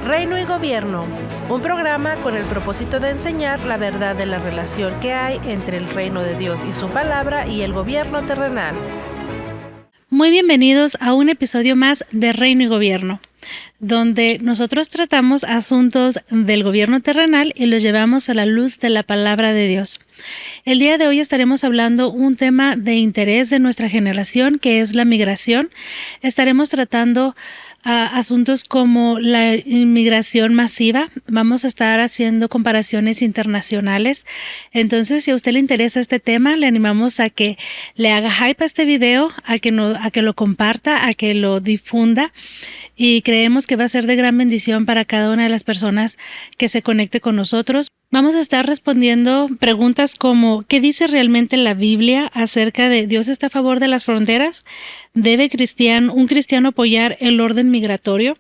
Reino y Gobierno, un programa con el propósito de enseñar la verdad de la relación que hay entre el reino de Dios y su palabra y el gobierno terrenal. Muy bienvenidos a un episodio más de Reino y Gobierno, donde nosotros tratamos asuntos del gobierno terrenal y los llevamos a la luz de la palabra de Dios. El día de hoy estaremos hablando un tema de interés de nuestra generación, que es la migración. Estaremos tratando asuntos como la inmigración masiva. Vamos a estar haciendo comparaciones internacionales. Entonces, si a usted le interesa este tema, le animamos a que le haga hype a este video, a que lo comparta, a que lo difunda. Y creemos que va a ser de gran bendición para cada una de las personas que se conecte con nosotros. Vamos a estar respondiendo preguntas como: ¿qué dice realmente la Biblia acerca de Dios está a favor de las fronteras? ¿Debe un cristiano apoyar el orden migratorio?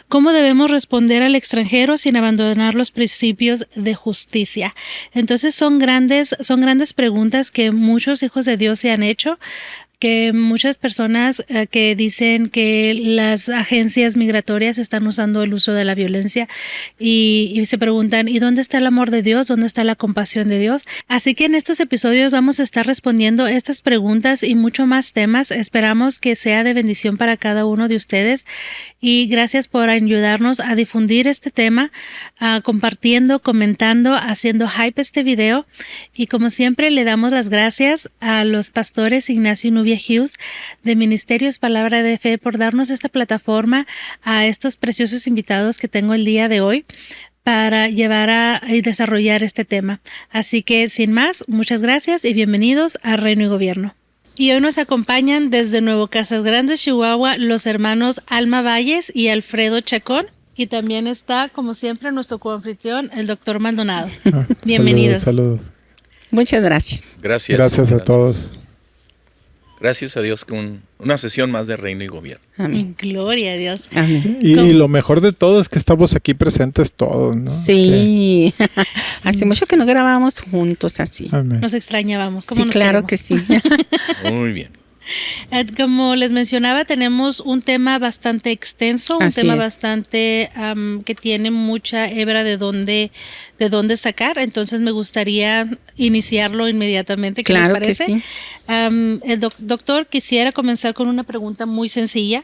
¿Cómo debemos responder al extranjero sin abandonar los principios de justicia? Entonces son grandes preguntas que muchos hijos de Dios se han hecho, que muchas personas que dicen que las agencias migratorias están usando el uso de la violencia y se preguntan: ¿y dónde está el amor de Dios? ¿Dónde está la compasión de Dios? Así que en estos episodios vamos a estar respondiendo estas preguntas y mucho más temas. Esperamos que sea de bendición para cada uno de ustedes y gracias por ayudarnos a difundir este tema, compartiendo, comentando, haciendo hype este video. Y como siempre le damos las gracias a los pastores Ignacio y Nubia Hughes de Ministerios Palabra de Fe por darnos esta plataforma a estos preciosos invitados que tengo el día de hoy para llevar y desarrollar este tema. Así que sin más, muchas gracias y bienvenidos a Reino y Gobierno. Y hoy nos acompañan desde Nuevo Casas Grandes, Chihuahua, los hermanos Alma Valles y Alfredo Chacón. Y también está, como siempre, nuestro coanfitrión, el doctor Maldonado. Bienvenidos. Saludos. Muchas gracias. Gracias a todos. Gracias a Dios con una sesión más de Reino y Gobierno. Amén. Gloria a Dios. Amén. Y lo mejor de todo es que estamos aquí presentes todos, ¿no? Sí. Hace mucho que no grabábamos juntos así. Amén. Nos extrañábamos. ¿Cómo Sí, nos claro queremos? que sí. Muy bien. Como les mencionaba, tenemos un tema bastante extenso, un Así tema es. bastante que tiene mucha hebra de dónde sacar. Entonces me gustaría iniciarlo inmediatamente. ¿Qué Claro les parece? que sí. El doctor, quisiera comenzar con una pregunta muy sencilla.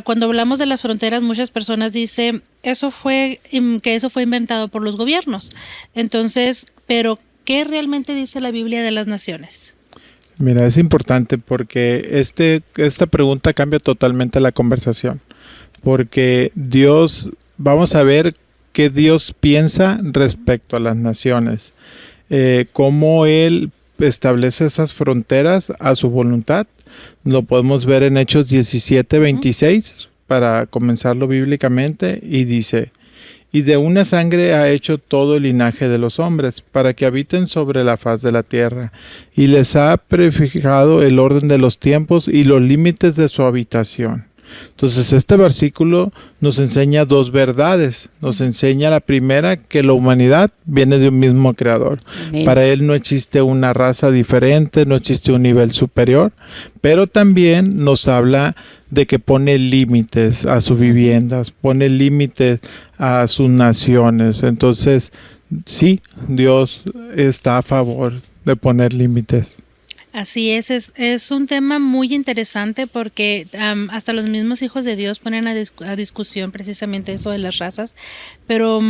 Cuando hablamos de las fronteras, muchas personas dicen que eso fue inventado por los gobiernos. Entonces, ¿pero qué realmente dice la Biblia de las naciones? Mira, es importante porque esta pregunta cambia totalmente la conversación. Porque vamos a ver qué Dios piensa respecto a las naciones. Cómo Él establece esas fronteras a su voluntad. Lo podemos ver en Hechos 17:26 para comenzarlo bíblicamente, y dice: y de una sangre ha hecho todo el linaje de los hombres, para que habiten sobre la faz de la tierra, y les ha prefijado el orden de los tiempos y los límites de su habitación. Entonces este versículo nos enseña dos verdades. Nos enseña la primera, que la humanidad viene de un mismo creador. Amén. Para Él no existe una raza diferente, no existe un nivel superior, pero también nos habla de que pone límites a sus viviendas, pone límites a sus naciones. Entonces, sí, Dios está a favor de poner límites. Así es un tema muy interesante porque hasta los mismos hijos de Dios ponen a discusión precisamente eso de las razas, pero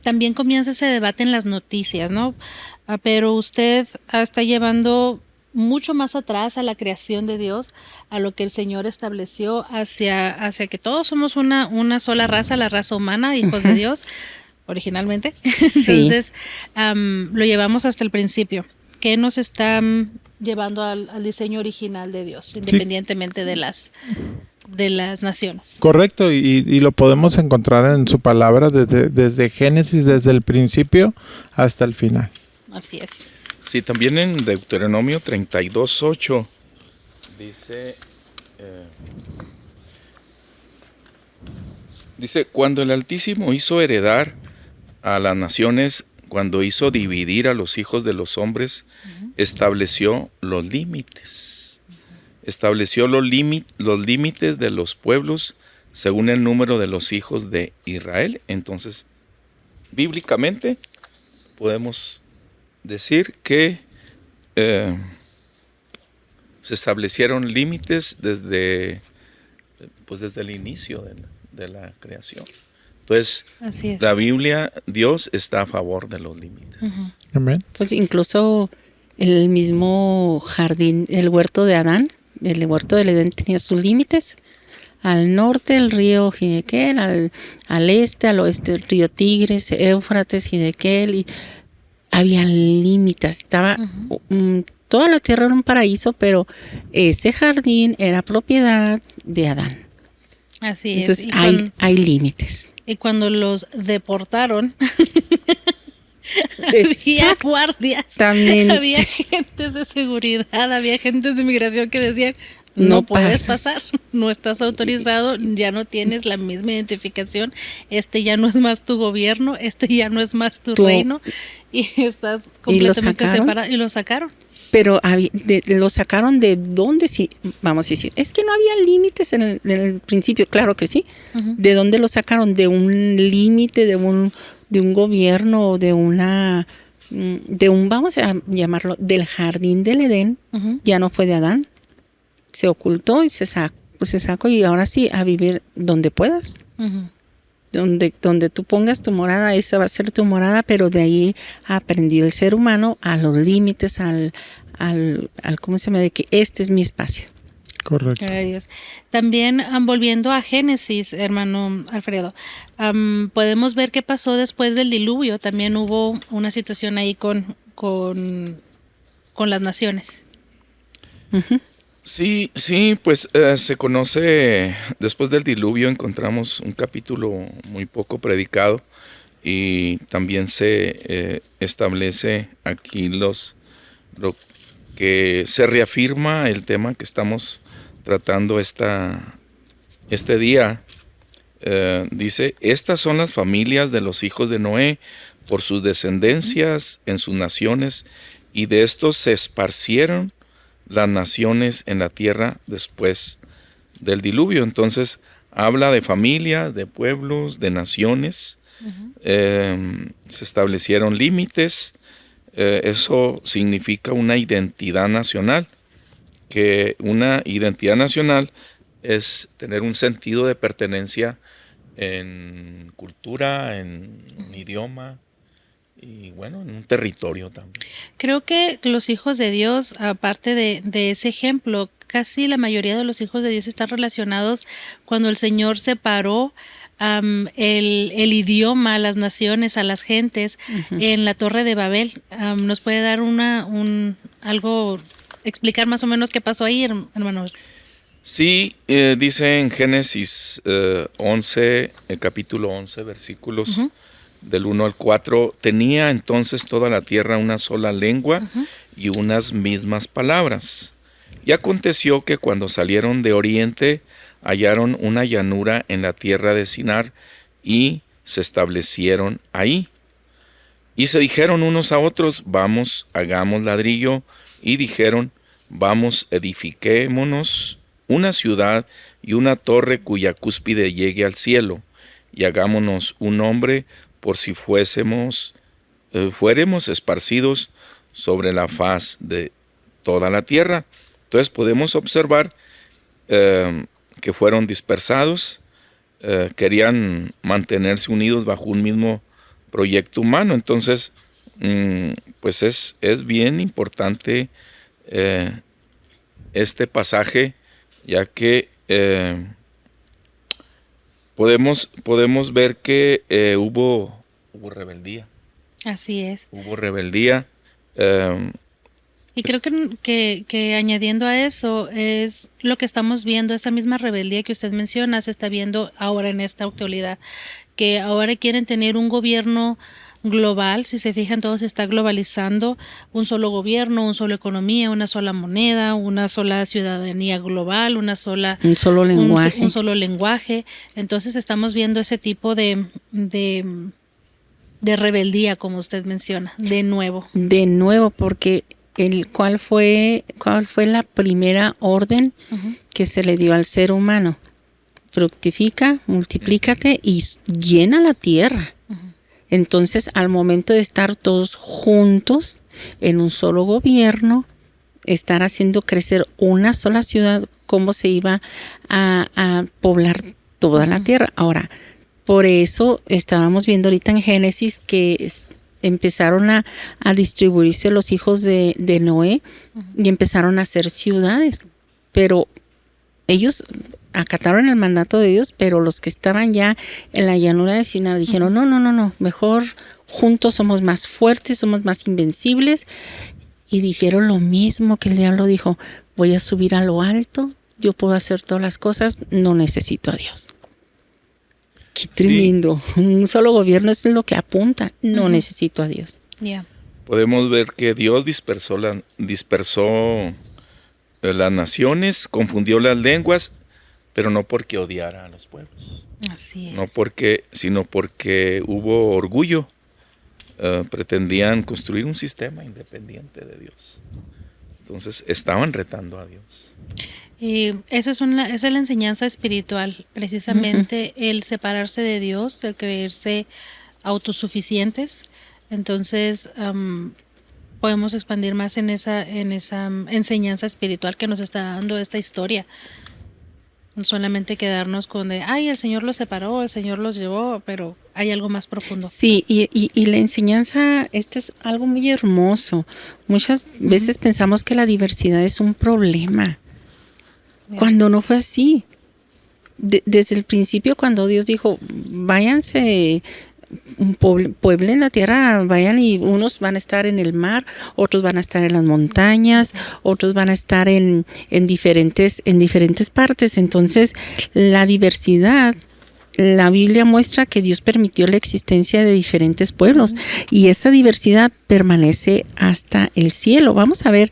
también comienza ese debate en las noticias, ¿no? Pero usted está llevando mucho más atrás a la creación de Dios, a lo que el Señor estableció hacia que todos somos una sola raza, la raza humana, hijos de Dios, originalmente. Sí. Entonces, lo llevamos hasta el principio. ¿Qué nos está llevando al diseño original de Dios, independientemente de las naciones? Correcto, y lo podemos encontrar en su palabra desde Génesis, desde el principio hasta el final. Así es. Sí, también en Deuteronomio 32:8 dice: cuando el Altísimo hizo heredar a las naciones, cuando hizo dividir a los hijos de los hombres, estableció los límites. Estableció los límites de los pueblos según el número de los hijos de Israel. Entonces, bíblicamente podemos decir que se establecieron límites desde el inicio de la creación. Entonces, Así es. la Biblia, Dios está a favor de los límites. Amén. Pues incluso el mismo jardín, el huerto de Adán, el huerto del Edén tenía sus límites. Al norte el río Gidequel, al este, al oeste el río Tigres, Éufrates, Gidequel, y había límites. Estaba toda la tierra era un paraíso, pero ese jardín era propiedad de Adán. Así es. Entonces hay límites. Y cuando los deportaron, había guardias, Exactamente. había agentes de seguridad, había agentes de inmigración que decían, no No puedes pasas. pasar, no estás autorizado, ya no tienes la misma identificación, ya no es más tu gobierno, ya no es más tu reino, y estás completamente sacaron? separado. Y lo sacaron. Pero lo sacaron de dónde, sí, vamos a decir, es que no había límites en el principio, claro que sí. Ujú. ¿De dónde lo sacaron? De un límite, de un gobierno, de un, vamos a llamarlo, del jardín del Edén. Ujú. Ya no fue de Adán. Se ocultó y se sacó, y ahora sí, a vivir donde puedas. Ujú. Donde tú pongas tu morada, esa va a ser tu morada, pero de ahí ha aprendido el ser humano a los límites, al ¿cómo se llama? De que este es mi espacio. Correcto. Gloria a Dios. También volviendo a Génesis, hermano Alfredo, podemos ver qué pasó después del diluvio. También hubo una situación ahí con las naciones. Ujú. Sí, pues se conoce, después del diluvio encontramos un capítulo muy poco predicado, y también se establece aquí lo que se reafirma el tema que estamos tratando este día. Dice, estas son las familias de los hijos de Noé por sus descendencias en sus naciones, y de estos se esparcieron las naciones en la tierra después del diluvio. Entonces habla de familias, de pueblos, de naciones. Se establecieron límites. Eso significa una identidad nacional, que una identidad nacional es tener un sentido de pertenencia en cultura, en un idioma y bueno, en un territorio también. Creo que los hijos de Dios, aparte de ese ejemplo, casi la mayoría de los hijos de Dios están relacionados cuando el Señor separó el idioma, a las naciones, a las gentes en la Torre de Babel. ¿Nos puede dar explicar más o menos qué pasó ahí, hermano? Sí, dice en Génesis 11, el capítulo 11, versículos del 1 al 4, tenía entonces toda la tierra una sola lengua y unas mismas palabras. Y aconteció que cuando salieron de oriente, hallaron una llanura en la tierra de Sinar y se establecieron ahí. Y se dijeron unos a otros, vamos, hagamos ladrillo, y dijeron, vamos, edifiquémonos una ciudad y una torre cuya cúspide llegue al cielo, y hagámonos un nombre por si fuéremos esparcidos sobre la faz de toda la tierra. Entonces podemos observar que fueron dispersados, querían mantenerse unidos bajo un mismo proyecto humano. Entonces, pues es bien importante este pasaje, ya que podemos ver que hubo rebeldía. Así es. Hubo rebeldía. Y creo que añadiendo a eso es lo que estamos viendo, esa misma rebeldía que usted menciona, se está viendo ahora en esta actualidad, que ahora quieren tener un gobierno global. Si se fijan, todo se está globalizando, un solo gobierno, una sola economía, una sola moneda, una sola ciudadanía global, un solo lenguaje. Entonces estamos viendo ese tipo de rebeldía, como usted menciona, de nuevo. De nuevo, porque ¿cuál fue la primera orden que se le dio al ser humano? fructifica, multiplícate y llena la tierra. Entonces, al momento de estar todos juntos en un solo gobierno, estar haciendo crecer una sola ciudad, ¿cómo se iba a poblar toda la tierra? Ahora, por eso estábamos viendo ahorita en Génesis que empezaron a distribuirse los hijos de Noé y empezaron a hacer ciudades. Pero ellos acataron el mandato de Dios, pero los que estaban ya en la llanura de Sinar dijeron, no, mejor juntos somos más fuertes, somos más invencibles. Y dijeron lo mismo que el diablo dijo, voy a subir a lo alto, yo puedo hacer todas las cosas, no necesito a Dios. Qué tremendo. Sí. Un solo gobierno es lo que apunta, no necesito a Dios. Yeah. Podemos ver que Dios dispersó las naciones, confundió las lenguas, pero no porque odiara a los pueblos. Así es. Sino porque hubo orgullo. Pretendían construir un sistema independiente de Dios. Entonces estaban retando a Dios. Y esa es la enseñanza espiritual, precisamente el separarse de Dios, el creerse autosuficientes. Entonces podemos expandir más en esa enseñanza espiritual que nos está dando esta historia. No solamente quedarnos con el Señor los separó, el Señor los llevó, pero hay algo más profundo. Sí, y la enseñanza, es algo muy hermoso. Muchas veces pensamos que la diversidad es un problema, cuando no fue así. Desde el principio, cuando Dios dijo, váyanse, pueblen la tierra, vayan, y unos van a estar en el mar, otros van a estar en las montañas, otros van a estar en diferentes partes. Entonces, la diversidad, la Biblia muestra que Dios permitió la existencia de diferentes pueblos y esa diversidad permanece hasta el cielo. Vamos a ver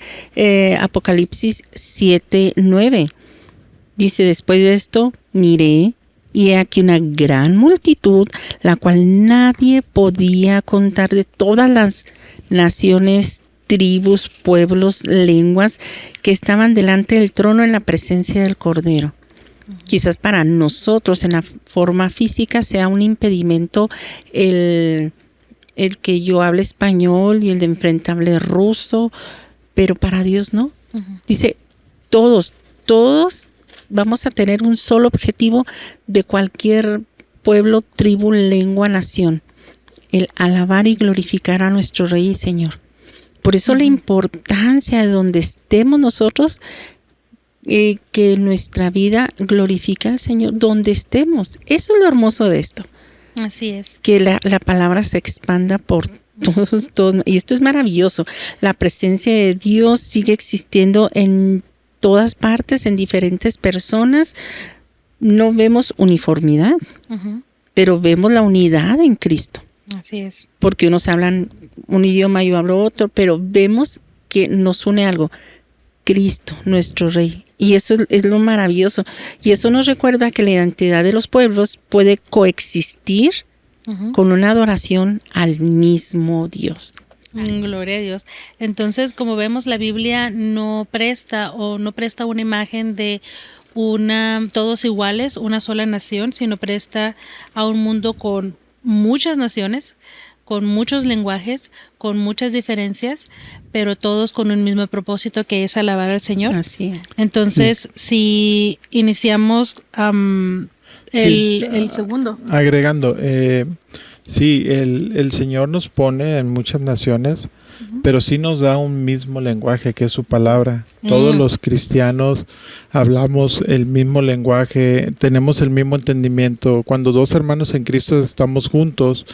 Apocalipsis 7:9. Dice, después de esto, miré, y he aquí una gran multitud, la cual nadie podía contar, de todas las naciones, tribus, pueblos, lenguas, que estaban delante del trono en la presencia del Cordero. Quizás para nosotros en la forma física sea un impedimento el que yo hable español y el de enfrente hable ruso, pero para Dios no. Dice, todos vamos a tener un solo objetivo de cualquier pueblo, tribu, lengua, nación: el alabar y glorificar a nuestro Rey y Señor. Por eso la importancia de donde estemos nosotros, que nuestra vida glorifique al Señor donde estemos. Eso es lo hermoso de esto. Así es. Que la palabra se expanda por todos. Y esto es maravilloso. La presencia de Dios sigue existiendo en todas partes, en diferentes personas. No vemos uniformidad, pero vemos la unidad en Cristo. Así es. Porque unos hablan un idioma, yo hablo otro, pero vemos que nos une algo: Cristo, nuestro Rey. Y eso es lo maravilloso. Y eso nos recuerda que la identidad de los pueblos puede coexistir con una adoración al mismo Dios. Gloria a Dios. Entonces, como vemos, la Biblia no presta una imagen de todos iguales, una sola nación, sino presta a un mundo con muchas naciones, con muchos lenguajes, con muchas diferencias, pero todos con un mismo propósito, que es alabar al Señor. Así es. Entonces, si iniciamos el segundo. Agregando, sí, el Señor nos pone en muchas naciones, pero sí nos da un mismo lenguaje, que es su palabra. Todos los cristianos hablamos el mismo lenguaje, tenemos el mismo entendimiento. Cuando dos hermanos en Cristo estamos juntos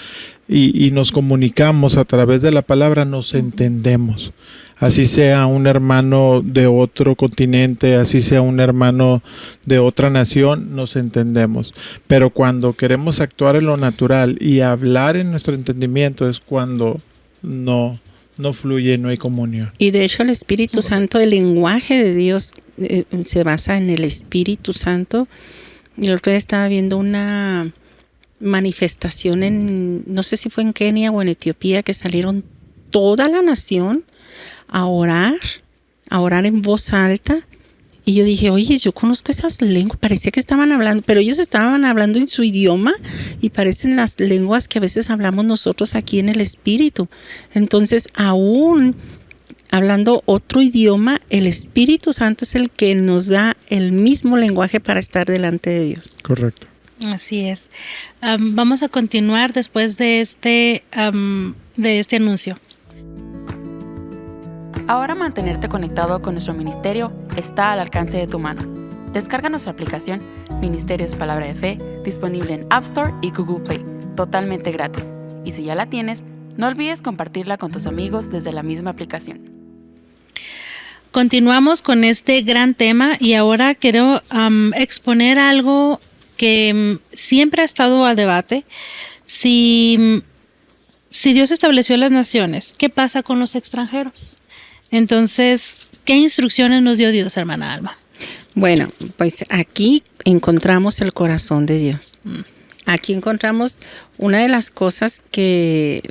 y nos comunicamos a través de la palabra, nos entendemos. Así sea un hermano de otro continente, así sea un hermano de otra nación, nos entendemos. Pero cuando queremos actuar en lo natural y hablar en nuestro entendimiento, es cuando no fluye, no hay comunión. Y de hecho el Espíritu Santo, el lenguaje de Dios se basa en el Espíritu Santo. El otro día estaba viendo una manifestación no sé si fue en Kenia o en Etiopía, que salieron toda la nación a orar en voz alta, Y yo dije, oye, yo conozco esas lenguas, parecía que estaban hablando, pero ellos estaban hablando en su idioma y parecen las lenguas que a veces hablamos nosotros aquí en el Espíritu. Entonces, aún hablando otro idioma, el Espíritu Santo es el que nos da el mismo lenguaje para estar delante de Dios. Correcto. Así es. Vamos a continuar después de este anuncio. Ahora mantenerte conectado con nuestro ministerio está al alcance de tu mano. Descarga nuestra aplicación Ministerios Palabra de Fe, disponible en App Store y Google Play, totalmente gratis. Y si ya la tienes, no olvides compartirla con tus amigos desde la misma aplicación. Continuamos con este gran tema y ahora quiero exponer algo que siempre ha estado a debate. Si Dios estableció las naciones, ¿qué pasa con los extranjeros? Entonces, ¿qué instrucciones nos dio Dios, hermana Alma? Bueno, pues aquí encontramos el corazón de Dios. Aquí encontramos una de las cosas que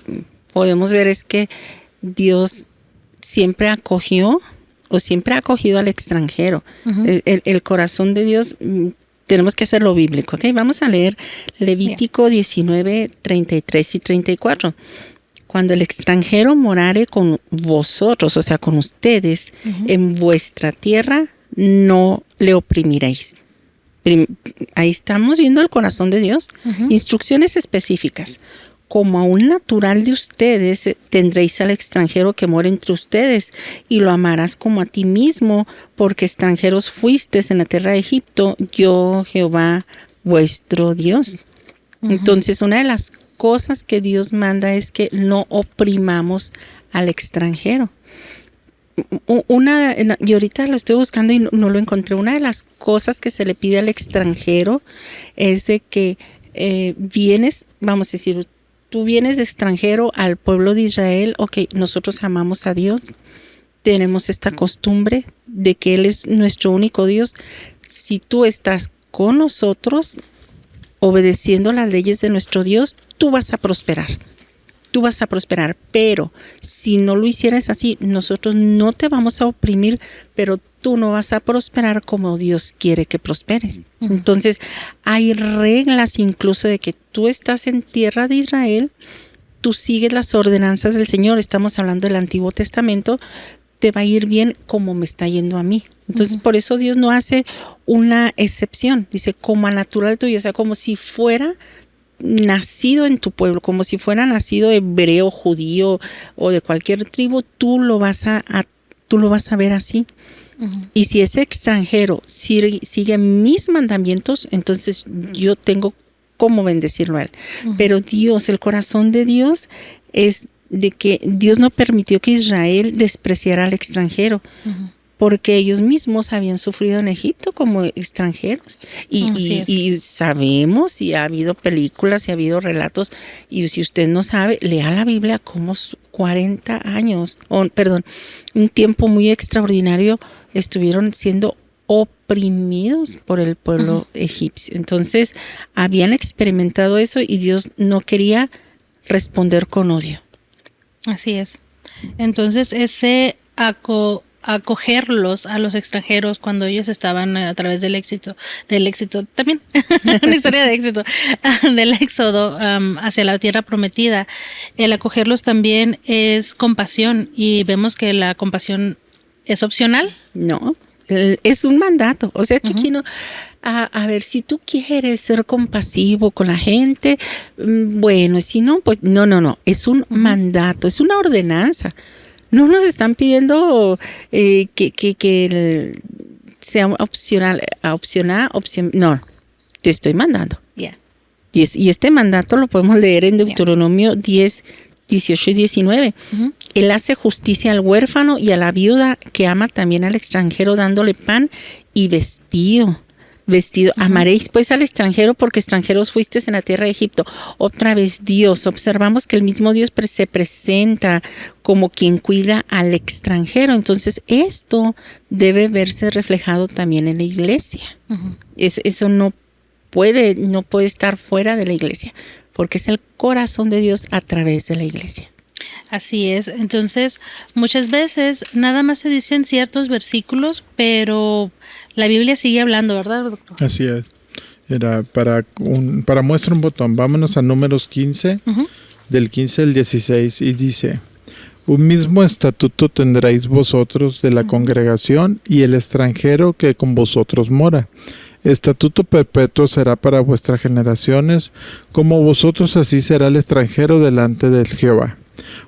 podemos ver es que Dios siempre acogió o siempre ha acogido al extranjero. Uh-huh. El corazón de Dios, tenemos que hacerlo bíblico, ¿ok? Vamos a leer Levítico 19, 33 y 34. Cuando el extranjero morare con vosotros, o sea, con ustedes, uh-huh, en vuestra tierra, no le oprimiréis. Ahí estamos viendo el corazón de Dios. Uh-huh. Instrucciones específicas. Como a un natural de ustedes, tendréis al extranjero que mora entre ustedes, y lo amarás como a ti mismo, porque extranjeros fuisteis en la tierra de Egipto, yo Jehová vuestro Dios. Uh-huh. Entonces, una de las cosas que Dios manda es que no oprimamos al extranjero. Y ahorita lo estoy buscando y no lo encontré. Una de las cosas que se le pide al extranjero es de que vienes, vamos a decir, tú vienes de extranjero al pueblo de Israel, ok, nosotros amamos a Dios, tenemos esta costumbre de que Él es nuestro único Dios. Si tú estás con nosotros, obedeciendo las leyes de nuestro Dios, tú vas a prosperar. Tú vas a prosperar, pero si no lo hicieras así, nosotros no te vamos a oprimir, pero tú no vas a prosperar como Dios quiere que prosperes. Uh-huh. Entonces, hay reglas incluso de que tú estás en tierra de Israel, tú sigues las ordenanzas del Señor, estamos hablando del Antiguo Testamento, te va a ir bien como me está yendo a mí. Entonces, uh-huh, por eso Dios no hace una excepción. Dice, como a natural tuyo, o sea, como si fuera nacido en tu pueblo, como si fuera nacido hebreo, judío o de cualquier tribu, tú lo vas a ver así. Uh-huh. Y si ese extranjero sigue mis mandamientos, entonces yo tengo cómo bendecirlo a él. Uh-huh. Pero Dios, el corazón de Dios es de que Dios no permitió que Israel despreciara al extranjero. Uh-huh. Porque ellos mismos habían sufrido en Egipto como extranjeros. Y sabemos, y ha habido películas, y ha habido relatos, y si usted no sabe, lea la Biblia como 40 años, un tiempo muy extraordinario, estuvieron siendo oprimidos por el pueblo, uh-huh, egipcio. Entonces, habían experimentado eso y Dios no quería responder con odio. Así es. Entonces, ese acogerlos a los extranjeros cuando ellos estaban a través del éxito también, una historia de éxito, del éxodo hacia la tierra prometida. El acogerlos también es compasión, y vemos que la compasión es opcional. No, es un mandato. O sea, que aquí no... A ver, si tú quieres ser compasivo con la gente, bueno, si no, pues no. Es un mandato, es una ordenanza. No nos están pidiendo que sea opcional, no, te estoy mandando. Yeah. Y este mandato lo podemos leer en Deuteronomio 10, 18 y 19. Uh-huh. Él hace justicia al huérfano y a la viuda, que ama también al extranjero, dándole pan y vestido. Uh-huh. Amaréis pues al extranjero, porque extranjeros fuisteis en la tierra de Egipto. Otra vez Dios, observamos que el mismo Dios se presenta como quien cuida al extranjero. Entonces esto debe verse reflejado también en la iglesia. Uh-huh. Eso no puede estar fuera de la iglesia, porque es el corazón de Dios a través de la iglesia. Así es. Entonces, muchas veces nada más se dicen ciertos versículos, pero la Biblia sigue hablando, ¿verdad, doctor? Así es. Era para muestra un botón. Vámonos a Números 15, del 15 al 16, y dice: un mismo estatuto tendréis vosotros de la congregación y el extranjero que con vosotros mora. Estatuto perpetuo será para vuestras generaciones, como vosotros así será el extranjero delante de Jehová.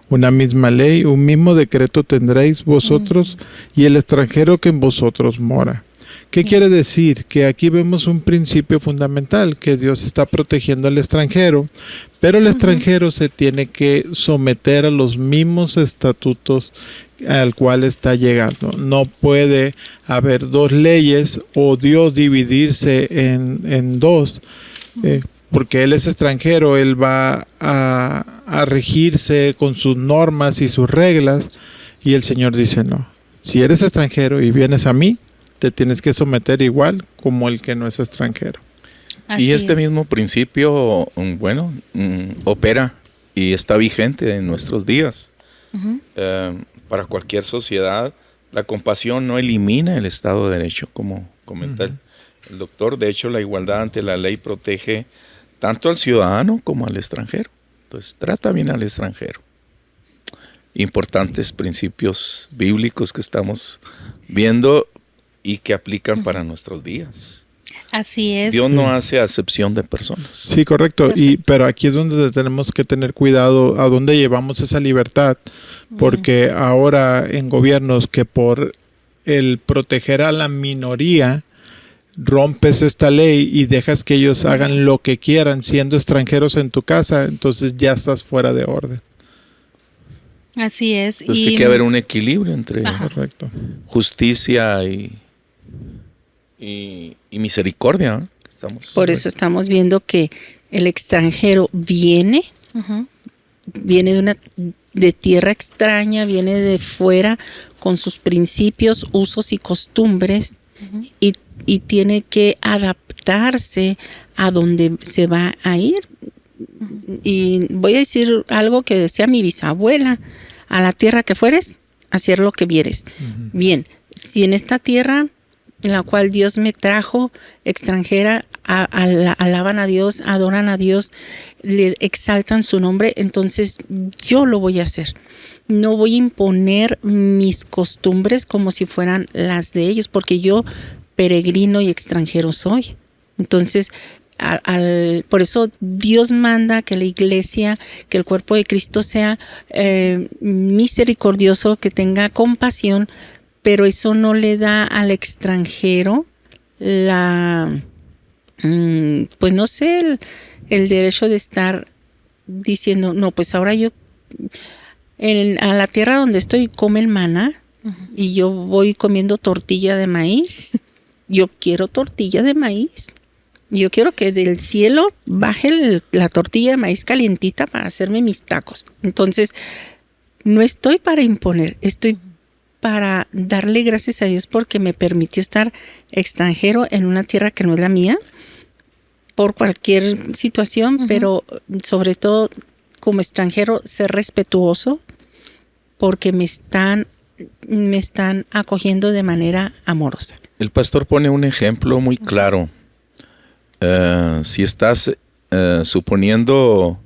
Una misma ley, un mismo decreto tendréis vosotros y el extranjero que en vosotros mora. ¿Qué quiere decir? Que aquí vemos un principio fundamental, que Dios está protegiendo al extranjero, pero el extranjero se tiene que someter a los mismos estatutos al cual está llegando. No puede haber dos leyes o Dios dividirse en dos, porque Él es extranjero, Él va a regirse con sus normas y sus reglas, y el Señor dice no. Si eres extranjero y vienes a mí, te tienes que someter igual como el que no es extranjero. Así y este es. mismo principio, opera y está vigente en nuestros días. Para cualquier sociedad, la compasión no elimina el Estado de Derecho, como comenta el doctor. De hecho, la igualdad ante la ley protege tanto al ciudadano como al extranjero. Entonces, trata bien al extranjero. Importantes principios bíblicos que estamos viendo y que aplican para nuestros días. Así es. Dios no hace acepción de personas. Sí, correcto. Pero aquí es donde tenemos que tener cuidado a dónde llevamos esa libertad, porque ahora en gobiernos que por el proteger a la minoría rompes esta ley y dejas que ellos hagan lo que quieran siendo extranjeros en tu casa, entonces ya estás fuera de orden. Así es. Entonces tiene que haber un equilibrio entre Correcto. justicia y misericordia, ¿no? Por eso estamos viendo que el extranjero viene de tierra extraña, viene de fuera con sus principios, usos y costumbres y tiene que adaptarse a donde se va a ir. Y voy a decir algo que decía mi bisabuela: a la tierra que fueres, hacer lo que vieres. Bien, si en esta tierra en la cual Dios me trajo extranjera, alaban a Dios, adoran a Dios, le exaltan su nombre, entonces yo lo voy a hacer. No voy a imponer mis costumbres como si fueran las de ellos, porque yo peregrino y extranjero soy. Entonces, por eso Dios manda que la iglesia, que el cuerpo de Cristo sea misericordioso, que tenga compasión, pero eso no le da al extranjero pues no sé, el derecho de estar diciendo, no, pues ahora yo a la tierra donde estoy comen maná y yo voy comiendo tortilla de maíz. Yo quiero tortilla de maíz. Yo quiero que del cielo baje la tortilla de maíz calientita para hacerme mis tacos. Entonces, no estoy para imponer, estoy para darle gracias a Dios porque me permitió estar extranjero en una tierra que no es la mía, por cualquier situación, pero sobre todo como extranjero ser respetuoso porque me están acogiendo de manera amorosa. El pastor pone un ejemplo muy claro. Si estás suponiendo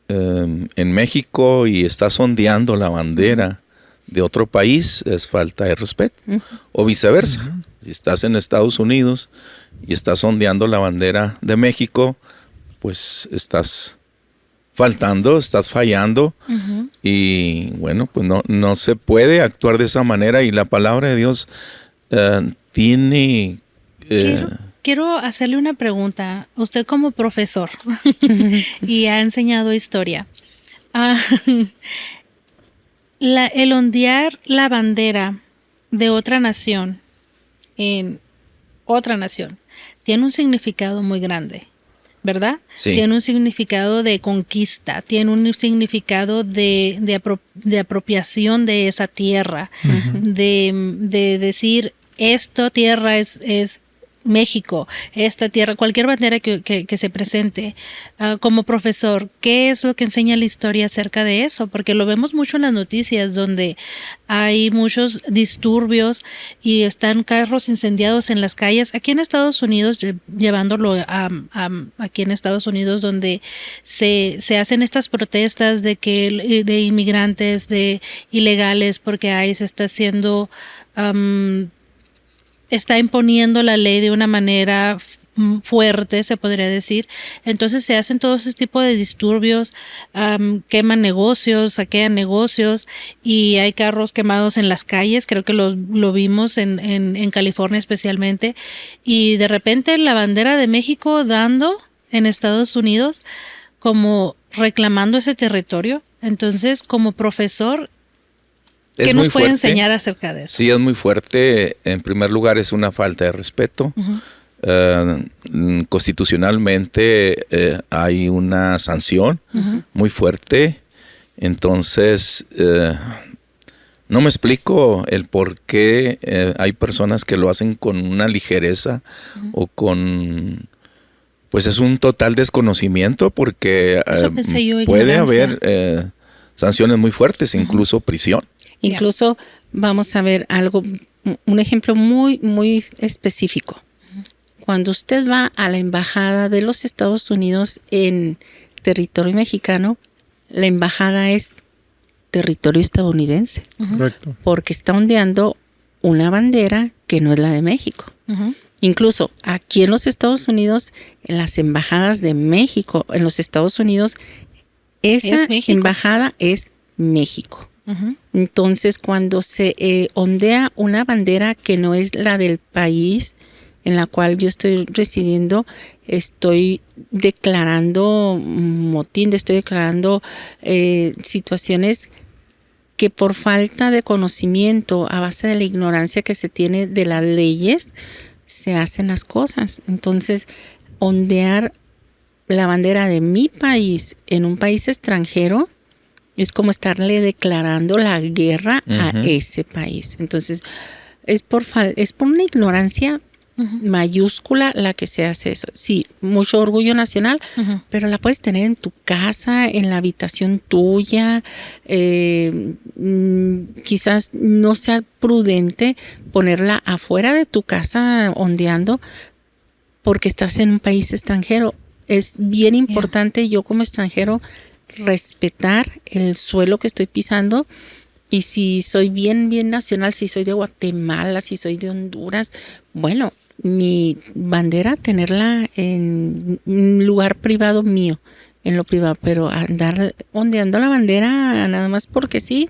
en México y estás ondeando la bandera de otro país, es falta de respeto. O viceversa. Si estás en Estados Unidos y estás ondeando la bandera de México, pues estás faltando, estás fallando. Y bueno, pues no se puede actuar de esa manera, y la palabra de Dios tiene... Quiero hacerle una pregunta. Usted como profesor y ha enseñado historia. El ondear la bandera de otra nación en otra nación tiene un significado muy grande, ¿verdad? Sí. Tiene un significado de conquista, tiene un significado de apropiación de esa tierra, de decir, esta tierra es México, esta tierra, cualquier bandera que se presente, como profesor, ¿qué es lo que enseña la historia acerca de eso? Porque lo vemos mucho en las noticias, donde hay muchos disturbios y están carros incendiados en las calles. Aquí en Estados Unidos, llevándolo aquí en Estados Unidos, donde se hacen estas protestas de inmigrantes, de ilegales, porque ICE está haciendo... está imponiendo la ley de una manera fuerte, se podría decir. Entonces se hacen todo ese tipo de disturbios, queman negocios, saquean negocios y hay carros quemados en las calles. Creo que lo vimos en California especialmente. Y de repente la bandera de México dando en Estados Unidos como reclamando ese territorio. Entonces, como profesor, ¿qué nos puede enseñar acerca de eso? Sí, es muy fuerte. En primer lugar, es una falta de respeto. Constitucionalmente hay una sanción muy fuerte. Entonces, no me explico el por qué hay personas que lo hacen con una ligereza o con... Pues es un total desconocimiento porque puede haber sanciones muy fuertes, incluso prisión. Incluso vamos a ver algo, un ejemplo muy, muy específico. Cuando usted va a la embajada de los Estados Unidos en territorio mexicano, la embajada es territorio estadounidense. Correcto. Porque está ondeando una bandera que no es la de México. Incluso aquí en los Estados Unidos, en las embajadas de México, en los Estados Unidos, esa embajada es México. Entonces, cuando se ondea una bandera que no es la del país en la cual yo estoy residiendo, estoy declarando motín, estoy declarando situaciones que por falta de conocimiento, a base de la ignorancia que se tiene de las leyes, se hacen las cosas. Entonces, ondear la bandera de mi país en un país extranjero es como estarle declarando la guerra a ese país. Entonces, es por una ignorancia mayúscula la que se hace eso. Sí, mucho orgullo nacional, pero la puedes tener en tu casa, en la habitación tuya. Quizás no sea prudente ponerla afuera de tu casa ondeando porque estás en un país extranjero. Es bien importante yo como extranjero respetar el suelo que estoy pisando. Y si soy bien nacional, si soy de Guatemala, si soy de Honduras, bueno, mi bandera tenerla en un lugar privado mío, en lo privado, pero andar ondeando la bandera nada más porque sí,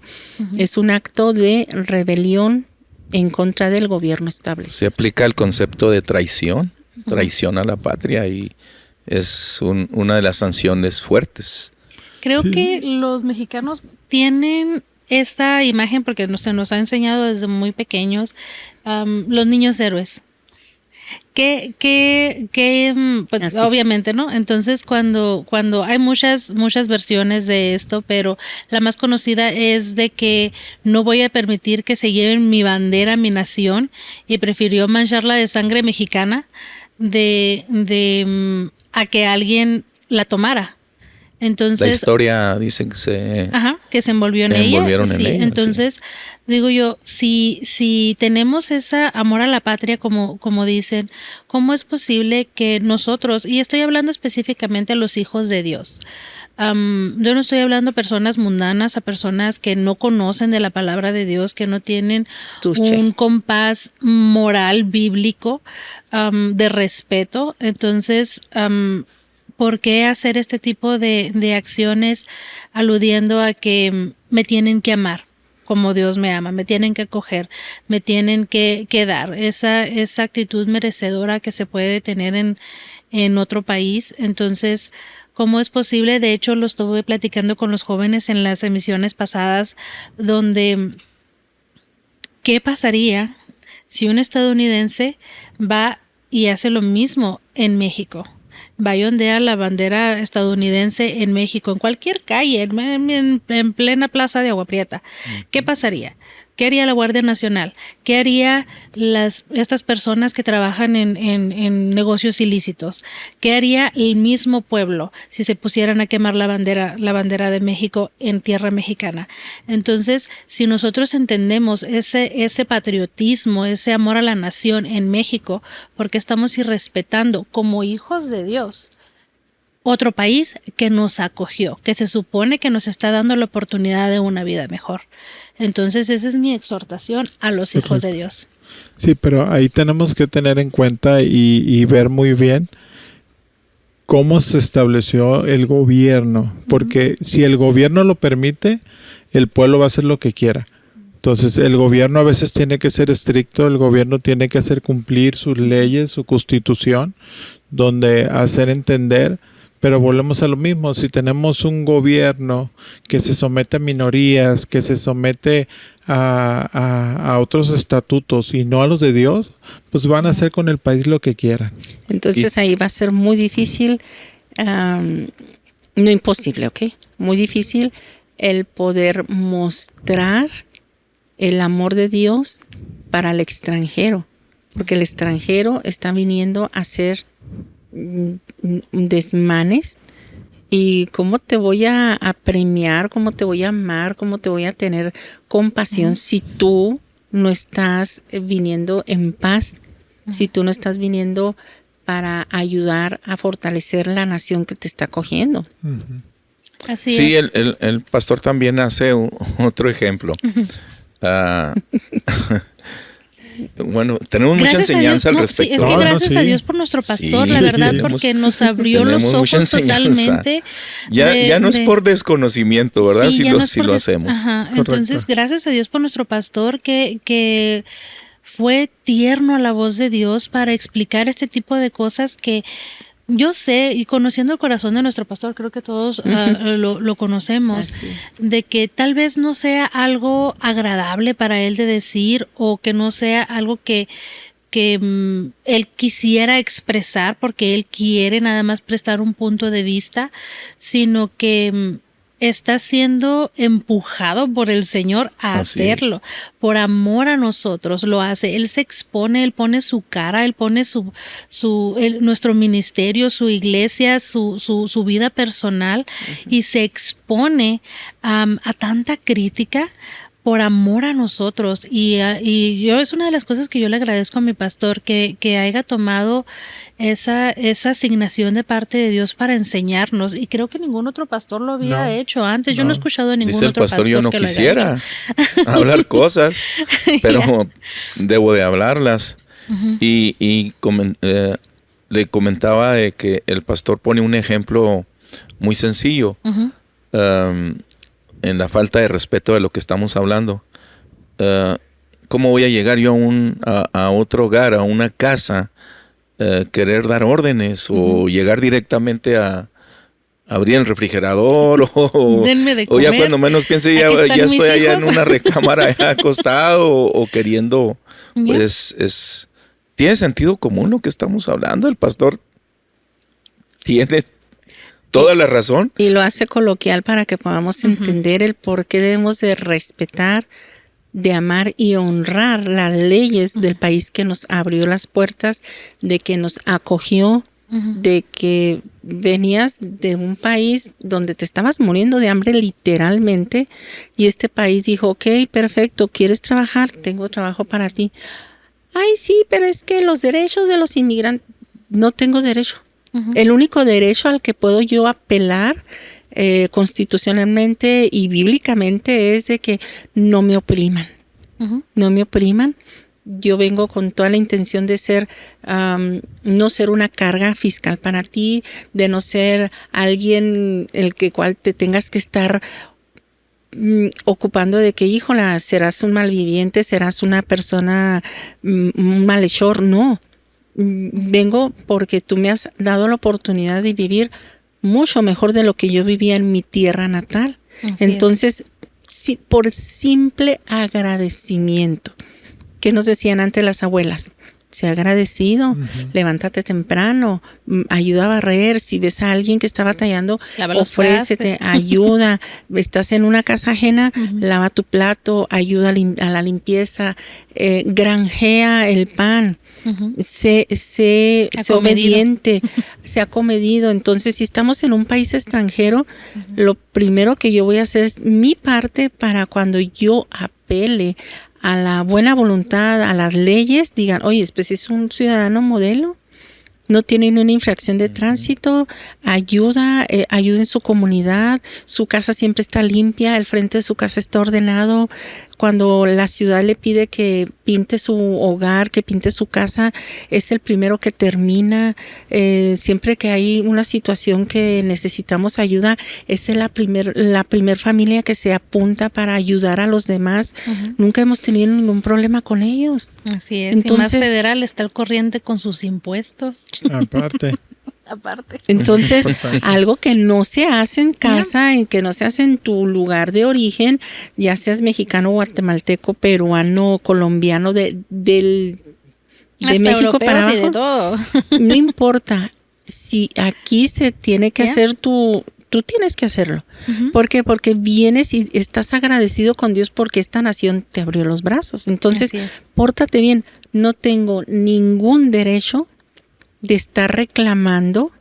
es un acto de rebelión en contra del gobierno establecido. Se aplica el concepto de traición a la patria y es una de las sanciones fuertes. Creo que los mexicanos tienen esta imagen porque se nos ha enseñado desde muy pequeños, los niños héroes. Pues obviamente, ¿no? Entonces cuando hay muchas versiones de esto, pero la más conocida es de que no voy a permitir que se lleven mi bandera, mi nación, y prefirió mancharla de sangre mexicana a que alguien la tomara. Entonces, la historia dice que se envolvió en ella. Sí, entonces, digo yo, si tenemos ese amor a la patria, como dicen, ¿cómo es posible que nosotros, y estoy hablando específicamente a los hijos de Dios, yo no estoy hablando a personas mundanas, a personas que no conocen de la palabra de Dios, que no tienen un compás moral bíblico de respeto? Entonces, ¿por qué hacer este tipo de acciones aludiendo a que me tienen que amar como Dios me ama, me tienen que acoger, me tienen que dar esa actitud merecedora que se puede tener en otro país? Entonces, ¿cómo es posible? De hecho, lo estuve platicando con los jóvenes en las emisiones pasadas, donde ¿qué pasaría si un estadounidense va y hace lo mismo en México? Va y ondea la bandera estadounidense en México, en cualquier calle, en plena plaza de Agua Prieta. ¿Qué pasaría? ¿Qué haría la Guardia Nacional? ¿Qué haría estas personas que trabajan en negocios ilícitos? ¿Qué haría el mismo pueblo si se pusieran a quemar la bandera de México en tierra mexicana? Entonces, si nosotros entendemos ese patriotismo, ese amor a la nación en México, porque estamos irrespetando como hijos de Dios otro país que nos acogió, que se supone que nos está dando la oportunidad de una vida mejor. Entonces, esa es mi exhortación a los hijos de Dios. Sí, pero ahí tenemos que tener en cuenta y ver muy bien cómo se estableció el gobierno, porque si el gobierno lo permite, el pueblo va a hacer lo que quiera. Entonces, el gobierno a veces tiene que ser estricto, el gobierno tiene que hacer cumplir sus leyes, su constitución, donde hacer entender. Pero volvemos a lo mismo, si tenemos un gobierno que se somete a minorías, que se somete a otros estatutos y no a los de Dios, pues van a hacer con el país lo que quieran. Entonces ahí va a ser muy difícil, no imposible, ¿ok? Muy difícil el poder mostrar el amor de Dios para el extranjero, porque el extranjero está viniendo a hacer desmanes. ¿Y cómo te voy a premiar? ¿Cómo te voy a amar? ¿Cómo te voy a tener compasión si tú no estás viniendo en paz? Si tú no estás viniendo para ayudar a fortalecer la nación que te está acogiendo. Así sí, es. el pastor también hace otro ejemplo. Bueno, tenemos mucha enseñanza al respecto. Sí, es que gracias a Dios por nuestro pastor, la verdad, porque nos abrió los ojos totalmente. Ya no es por desconocimiento, ¿verdad? Sí, si lo hacemos. Ajá. Entonces, gracias a Dios por nuestro pastor que fue tierno a la voz de Dios para explicar este tipo de cosas que yo sé, y conociendo el corazón de nuestro pastor, creo que todos lo conocemos, de que tal vez no sea algo agradable para él de decir, o que no sea algo que él quisiera expresar porque él quiere nada más prestar un punto de vista, sino que está siendo empujado por el Señor a hacerlo, por amor a nosotros, lo hace. Él se expone, Él pone su cara, Él pone nuestro ministerio, su iglesia, su vida personal, y se expone a tanta crítica por amor a nosotros. Y yo, es una de las cosas que yo le agradezco a mi pastor, que haya tomado esa asignación de parte de Dios para enseñarnos, y creo que ningún otro pastor lo había hecho antes. Yo no he escuchado a ningún otro pastor. Yo no que quisiera hablar cosas, pero debo de hablarlas. Y le comentaba de que el pastor pone un ejemplo muy sencillo. En la falta de respeto de lo que estamos hablando. ¿Cómo voy a llegar yo a otro hogar, a una casa, querer dar órdenes, o llegar directamente a abrir el refrigerador, denme de comer, o ya cuando menos piense ya estoy allá en una recámara acostado, o queriendo, pues tiene sentido común lo que estamos hablando. El pastor tiene toda la razón. Y lo hace coloquial para que podamos entender el por qué debemos de respetar, de amar y honrar las leyes del país que nos abrió las puertas, de que nos acogió, de que venías de un país donde te estabas muriendo de hambre literalmente, y este país dijo, ok, perfecto, ¿quieres trabajar? Tengo trabajo para ti. Ay, sí, pero es que los derechos de los inmigrantes, no tengo derecho. El único derecho al que puedo yo apelar constitucionalmente y bíblicamente es de que no me opriman. No me opriman. Yo vengo con toda la intención de ser, no ser una carga fiscal para ti, de no ser alguien cual te tengas que estar ocupando de que, híjola, serás un malviviente, serás una persona, un malhechor. No. Vengo porque tú me has dado la oportunidad de vivir mucho mejor de lo que yo vivía en mi tierra natal. Entonces, sí, por simple agradecimiento, ¿qué nos decían antes las abuelas? Sea agradecido, Ujú. levántate temprano, ayuda a barrer. Si ves a alguien que está batallando, Lava los ofrécete, trastes. ayuda. Estás en una casa ajena, Ujú. lava tu plato, ayuda a la limpieza, granjea el pan. Ujú. Sé Acomedido. obediente, sé acomedido. Entonces, si estamos en un país extranjero, lo primero que yo voy a hacer es mi parte para cuando yo apele a la buena voluntad, a las leyes, digan, oye, pues es un ciudadano modelo, no tiene una infracción de tránsito, ayuda en su comunidad, su casa siempre está limpia, el frente de su casa está ordenado. Cuando la ciudad le pide que pinte su hogar, que pinte su casa, es el primero que termina. Siempre que hay una situación que necesitamos ayuda, es la primer familia que se apunta para ayudar a los demás. Ujú. Nunca hemos tenido ningún problema con ellos. Así es. Entonces- y más federal está al corriente con sus impuestos. Aparte. Aparte. Entonces, algo que no se hace en casa, en que no se hace en tu lugar de origen, ya seas mexicano, guatemalteco, peruano, colombiano, de Hasta México para europeos y abajo, de todo. no importa. Si aquí se tiene que Ya. hacer tú tienes que hacerlo. Ujú. ¿Por qué? Porque vienes y estás agradecido con Dios porque esta nación te abrió los brazos. Entonces, Así es. pórtate bien. No tengo ningún derecho de estar reclamando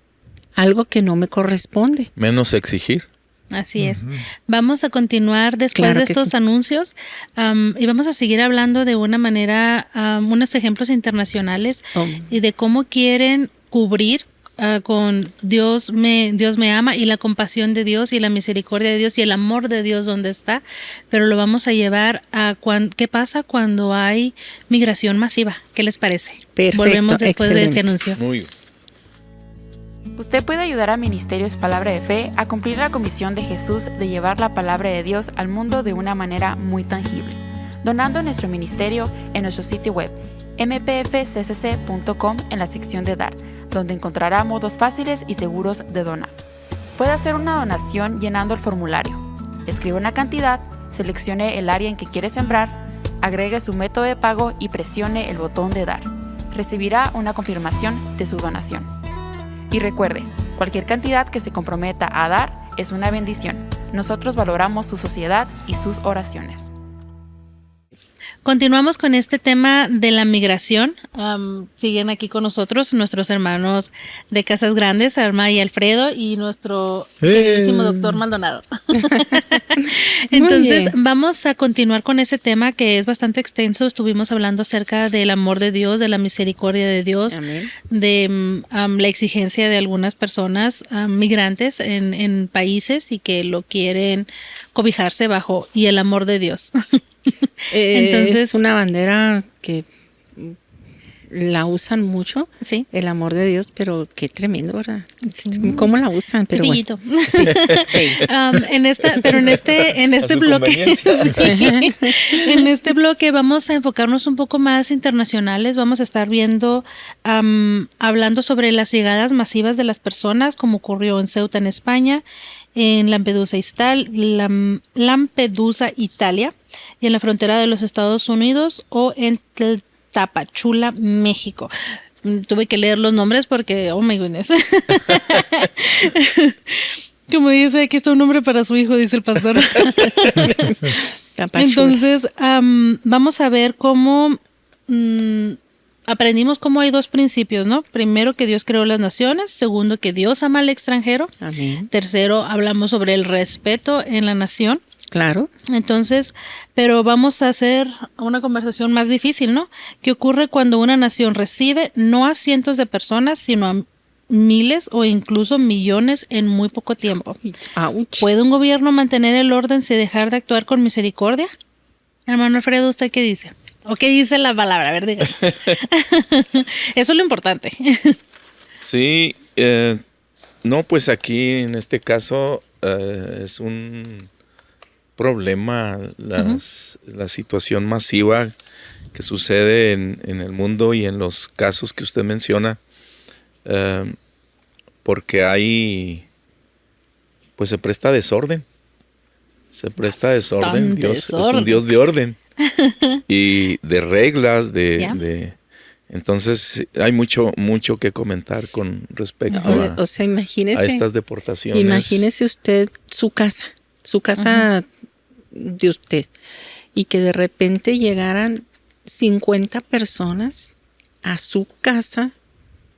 algo que no me corresponde. Menos exigir. Así es. Vamos a continuar después Claro de que estos sí. anuncios y vamos a seguir hablando de una manera, unos ejemplos internacionales y de cómo quieren cubrir con Dios me ama y la compasión de Dios y la misericordia de Dios y el amor de Dios donde está, pero lo vamos a llevar a qué pasa cuando hay migración masiva. ¿Qué les parece? Perfecto, Volvemos después de este excelente. anuncio. Muy bien. Usted puede ayudar a Ministerios Palabra de Fe a cumplir la comisión de Jesús de llevar la palabra de Dios al mundo de una manera muy tangible, donando a nuestro ministerio en nuestro sitio web mpfccc.com en la sección de Dar, donde encontrará modos fáciles y seguros de donar. Puede hacer una donación llenando el formulario. Escriba una cantidad, seleccione el área en que quiere sembrar, agregue su método de pago y presione el botón de Dar. Recibirá una confirmación de su donación. Y recuerde, cualquier cantidad que se comprometa a dar es una bendición. Nosotros valoramos su sociedad y sus oraciones. Continuamos con este tema de la migración. Siguen aquí con nosotros nuestros hermanos de Casas Grandes, Alma y Alfredo, y nuestro queridísimo doctor Maldonado. Entonces, bien. vamos a continuar con ese tema que es bastante extenso. Estuvimos hablando acerca del amor de Dios, de la misericordia de Dios, Amén. de la exigencia de algunas personas migrantes en países y que lo quieren cobijarse bajo y el amor de Dios. Entonces- Es una bandera que la usan mucho, Sí. el amor de Dios, pero qué tremendo, ¿verdad? Sí. ¿Cómo la usan? Pero bueno. Bellito. En este su bloque, conveniencia. sí. En este bloque vamos a enfocarnos un poco más internacionales. Vamos a estar viendo, hablando sobre las llegadas masivas de las personas, como ocurrió en Ceuta, en España, en Lampedusa, Italia, y en la frontera de los Estados Unidos, o en Tapachula, México. Tuve que leer los nombres porque, oh my goodness. Como dice, aquí está un nombre para su hijo, dice el pastor. Tapachula. Entonces, vamos a ver cómo aprendimos cómo hay dos principios, ¿no? Primero, que Dios creó las naciones. Segundo, que Dios ama al extranjero. Amén. Tercero, hablamos sobre el respeto en la nación. Claro. Entonces, pero vamos a hacer una conversación más difícil, ¿no? ¿Qué ocurre cuando una nación recibe no a cientos de personas, sino a miles o incluso millones en muy poco tiempo? Ouch. ¿Puede un gobierno mantener el orden sin dejar de actuar con misericordia? Hermano Alfredo, ¿usted qué dice? ¿O qué dice la palabra? A ver, díganos. Eso es lo importante. Sí, no, pues aquí en este caso es un problema la situación masiva que sucede en el mundo y en los casos que usted menciona, porque hay, pues se presta desorden. Se presta desorden. Dios es un desorden. Dios de orden y de reglas, Ya. Entonces hay mucho que comentar con respecto O sea, a estas deportaciones. Imagínese usted su casa de usted, y que de repente llegaran 50 personas a su casa.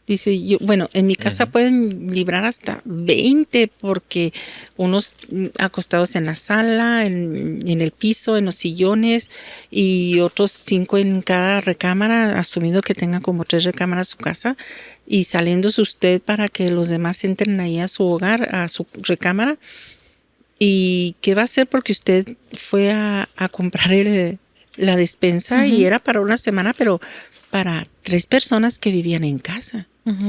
Dice, bueno, en mi casa pueden librar hasta 20, porque unos acostados en la sala, en el piso, en los sillones, y otros 5 en cada recámara, asumiendo que tengan como 3 recámaras su casa, y saliéndose usted para que los demás entren ahí a su hogar, a su recámara. ¿Y qué va a hacer? Porque usted fue a comprar la despensa y era para una semana, pero para 3 personas que vivían en casa.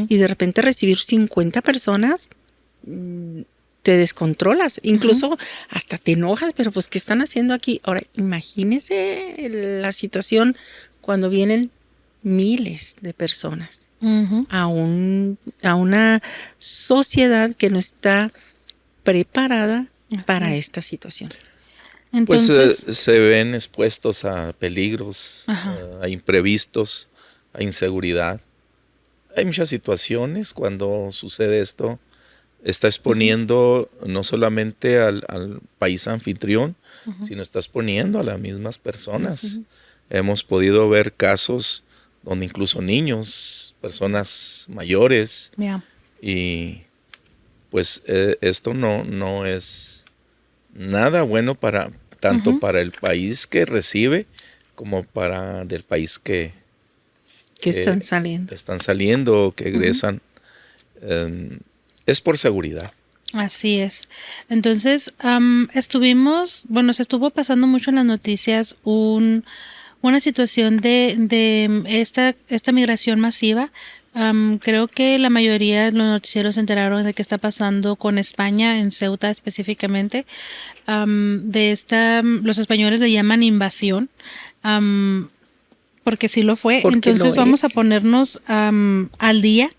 Y de repente recibir 50 personas, te descontrolas. Incluso hasta te enojas, pero pues ¿qué están haciendo aquí? Ahora, imagínese la situación cuando vienen miles de personas a una sociedad que no está preparada para esta situación. Entonces, pues se ven expuestos a peligros, a imprevistos, a inseguridad. Hay muchas situaciones cuando sucede esto. Está exponiendo no solamente al país anfitrión, sino está exponiendo a las mismas personas. Hemos podido ver casos donde incluso niños, personas mayores, y pues esto no es nada bueno tanto para el país que recibe como para del país que están saliendo. Están saliendo, que egresan. Es por seguridad. Así es. Entonces, se estuvo pasando mucho en las noticias una situación de esta migración masiva. Creo que la mayoría de los noticieros se enteraron de qué está pasando con España, en Ceuta específicamente. Los españoles le llaman invasión, porque sí lo fue. Porque entonces vamos a ponernos al día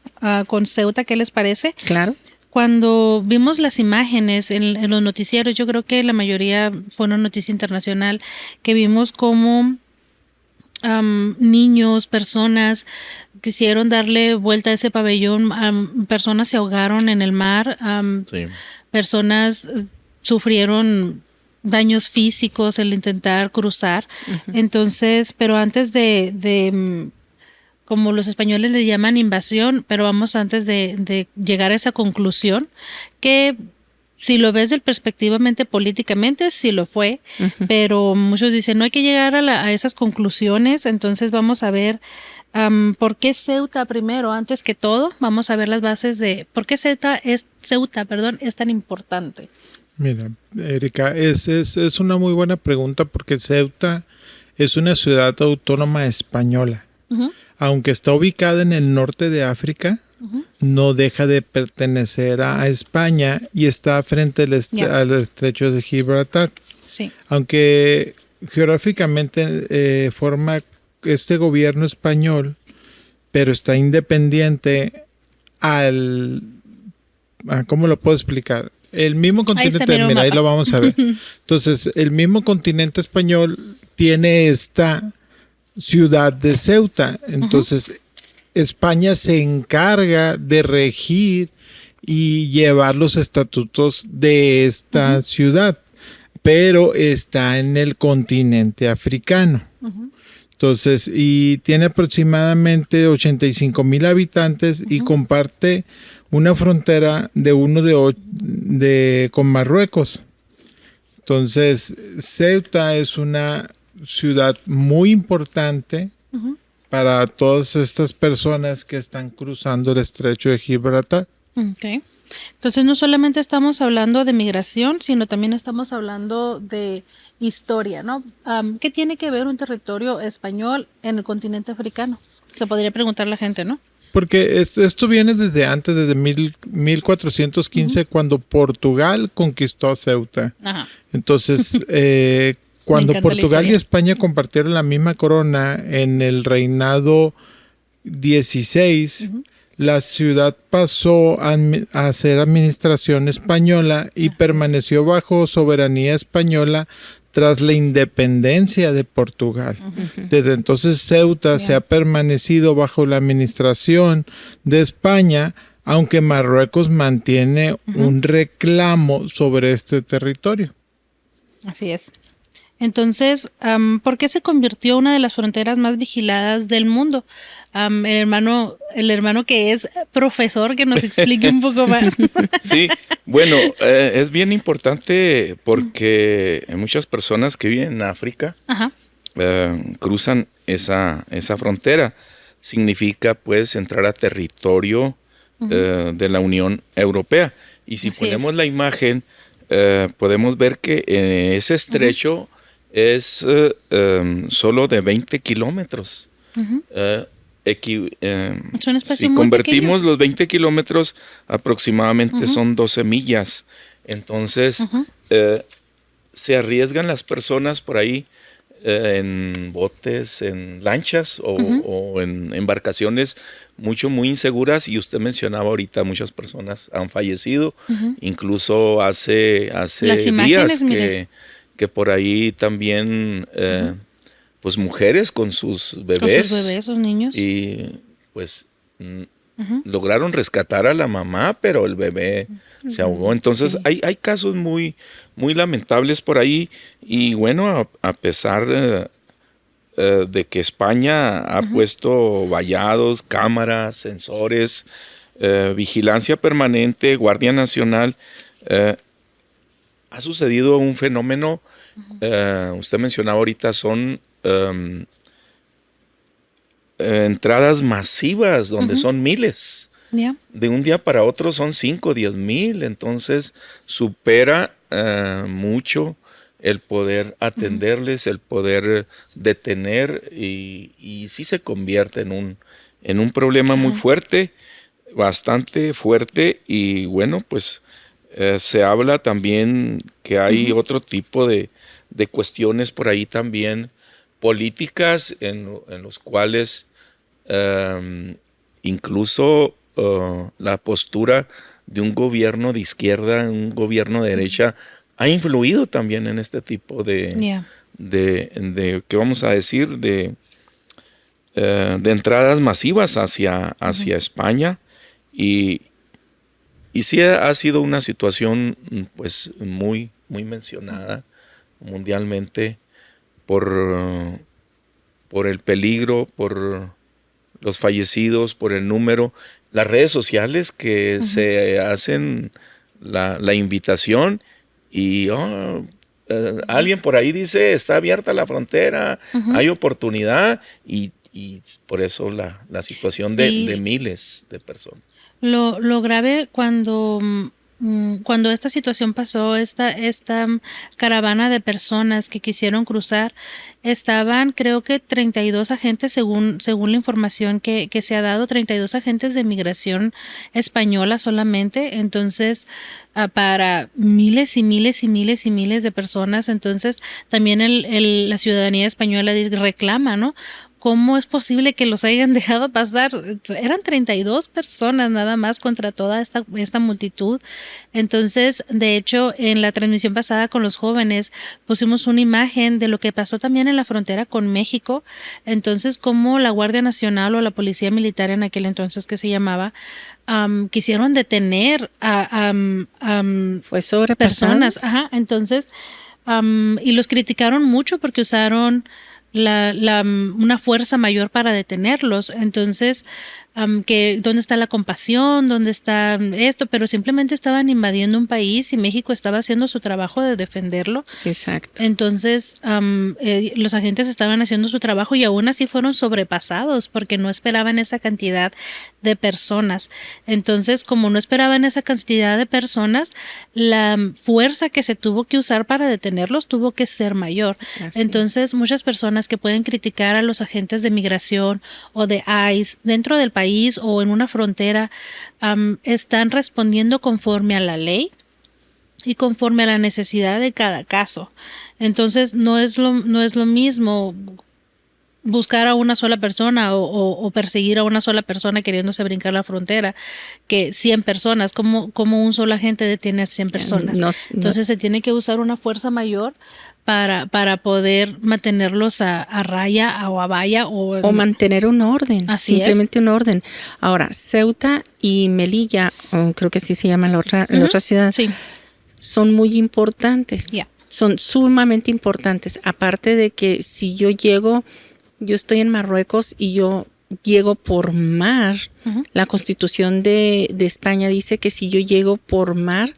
con Ceuta, ¿qué les parece? Claro. Cuando vimos las imágenes en los noticieros, yo creo que la mayoría fue una noticia internacional, que vimos cómo niños, personas quisieron darle vuelta a ese pabellón, personas se ahogaron en el mar, personas sufrieron daños físicos al intentar cruzar. Entonces, pero antes de como los españoles le llaman invasión, pero vamos antes de llegar a esa conclusión, que si lo ves perspectivamente políticamente, sí lo fue, pero muchos dicen no hay que llegar a esas conclusiones. Entonces vamos a ver por qué Ceuta primero, antes que todo. Vamos a ver las bases de por qué Ceuta es tan importante. Mira, Erika, es una muy buena pregunta, porque Ceuta es una ciudad autónoma española. Aunque está ubicada en el norte de África, no deja de pertenecer a España y está frente al estrecho de Gibraltar. Sí. Aunque geográficamente forma este gobierno español, pero está independiente ¿cómo lo puedo explicar? El mismo continente, mira, ahí lo vamos a ver. Entonces, el mismo continente español tiene esta ciudad de Ceuta. Entonces, España se encarga de regir y llevar los estatutos de esta ciudad, pero está en el continente africano. Entonces, y tiene aproximadamente 85,000 habitantes y comparte una frontera con Marruecos. Entonces, Ceuta es una ciudad muy importante para todas estas personas que están cruzando el estrecho de Gibraltar. Okay. Entonces no solamente estamos hablando de migración, sino también estamos hablando de historia, ¿no? ¿Qué tiene que ver un territorio español en el continente africano? Se podría preguntar la gente, ¿no? Porque esto viene desde antes, desde 1415, cuando Portugal conquistó Ceuta. Entonces, cuando Portugal y España compartieron la misma corona en el reinado 16, la ciudad pasó a ser administración española y permaneció bajo soberanía española tras la independencia de Portugal. Desde entonces Ceuta se ha permanecido bajo la administración de España, aunque Marruecos mantiene un reclamo sobre este territorio. Así es. Entonces, ¿por qué se convirtió una de las fronteras más vigiladas del mundo? El hermano que es profesor, que nos explique un poco más. Sí, bueno, es bien importante porque muchas personas que viven en África Ajá. cruzan esa frontera. Significa, pues, entrar a territorio de la Unión Europea. Y si Así ponemos es. la imagen, podemos ver que ese estrecho es solo de 20 kilómetros. Es un espacio Si muy convertimos pequeño. los 20 kilómetros, aproximadamente son 12 millas. Entonces, se arriesgan las personas por ahí en botes, en lanchas o en embarcaciones muy inseguras. Y usted mencionaba ahorita, muchas personas han fallecido. Incluso hace Las imágenes, días mire. que por ahí también pues mujeres con sus bebés. Con sus bebés, sus niños. Y pues lograron rescatar a la mamá, pero el bebé se ahogó. Entonces Sí. hay casos muy lamentables por ahí. Y bueno, a pesar de que España ha puesto vallados, cámaras, sensores, vigilancia permanente, Guardia Nacional, ha sucedido un fenómeno, usted mencionaba ahorita, son entradas masivas donde son miles. Ya. De un día para otro son 5, 10 mil. Entonces supera mucho el poder atenderles, el poder detener y sí se convierte en un problema muy fuerte, bastante fuerte. Y bueno, pues se habla también que hay otro tipo de cuestiones por ahí también políticas en los cuales incluso la postura de un gobierno de izquierda, un gobierno de derecha, ha influido también en este tipo de ¿qué vamos a decir? De entradas masivas hacia España. Y sí ha sido una situación pues muy mencionada mundialmente por el peligro, por los fallecidos, por el número. Las redes sociales que se hacen la invitación y alguien por ahí dice, está abierta la frontera, hay oportunidad y por eso la situación de miles de personas. Lo grave cuando esta situación pasó, esta caravana de personas que quisieron cruzar, estaban creo que 32 agentes, según la información que se ha dado, 32 agentes de migración española solamente. Entonces, para miles y miles y miles y miles de personas. Entonces, también la ciudadanía española reclama, ¿no? ¿Cómo es posible que los hayan dejado pasar? Eran 32 personas nada más contra toda esta multitud. Entonces, de hecho, en la transmisión pasada con los jóvenes pusimos una imagen de lo que pasó también en la frontera con México. Entonces, cómo la Guardia Nacional o la Policía Militar en aquel entonces que se llamaba, quisieron detener Fue sobre personas. Ajá, entonces, y los criticaron mucho porque usaron una fuerza mayor para detenerlos. Entonces, que ¿dónde está la compasión? ¿Dónde está esto? Pero simplemente estaban invadiendo un país y México estaba haciendo su trabajo de defenderlo. Exacto. Entonces, los agentes estaban haciendo su trabajo y aún así fueron sobrepasados porque no esperaban esa cantidad de personas. Entonces, como no esperaban esa cantidad de personas, la fuerza que se tuvo que usar para detenerlos tuvo que ser mayor. Así Entonces, muchas personas que pueden criticar a los agentes de migración o de ICE dentro del país o en una frontera, están respondiendo conforme a la ley y conforme a la necesidad de cada caso. Entonces, no es lo mismo buscar a una sola persona o perseguir a una sola persona queriéndose brincar la frontera que 100 personas. Como un solo agente detiene a 100 personas. Entonces se tiene que usar una fuerza mayor para poder mantenerlos a raya o a valla o mantener un orden, simplemente un orden. Ahora, Ceuta y Melilla, creo que así se llama la otra ciudad, sí, son muy importantes. Yeah. Son sumamente importantes. Aparte de que si yo estoy en Marruecos y yo llego por mar, la Constitución de España dice que si yo llego por mar,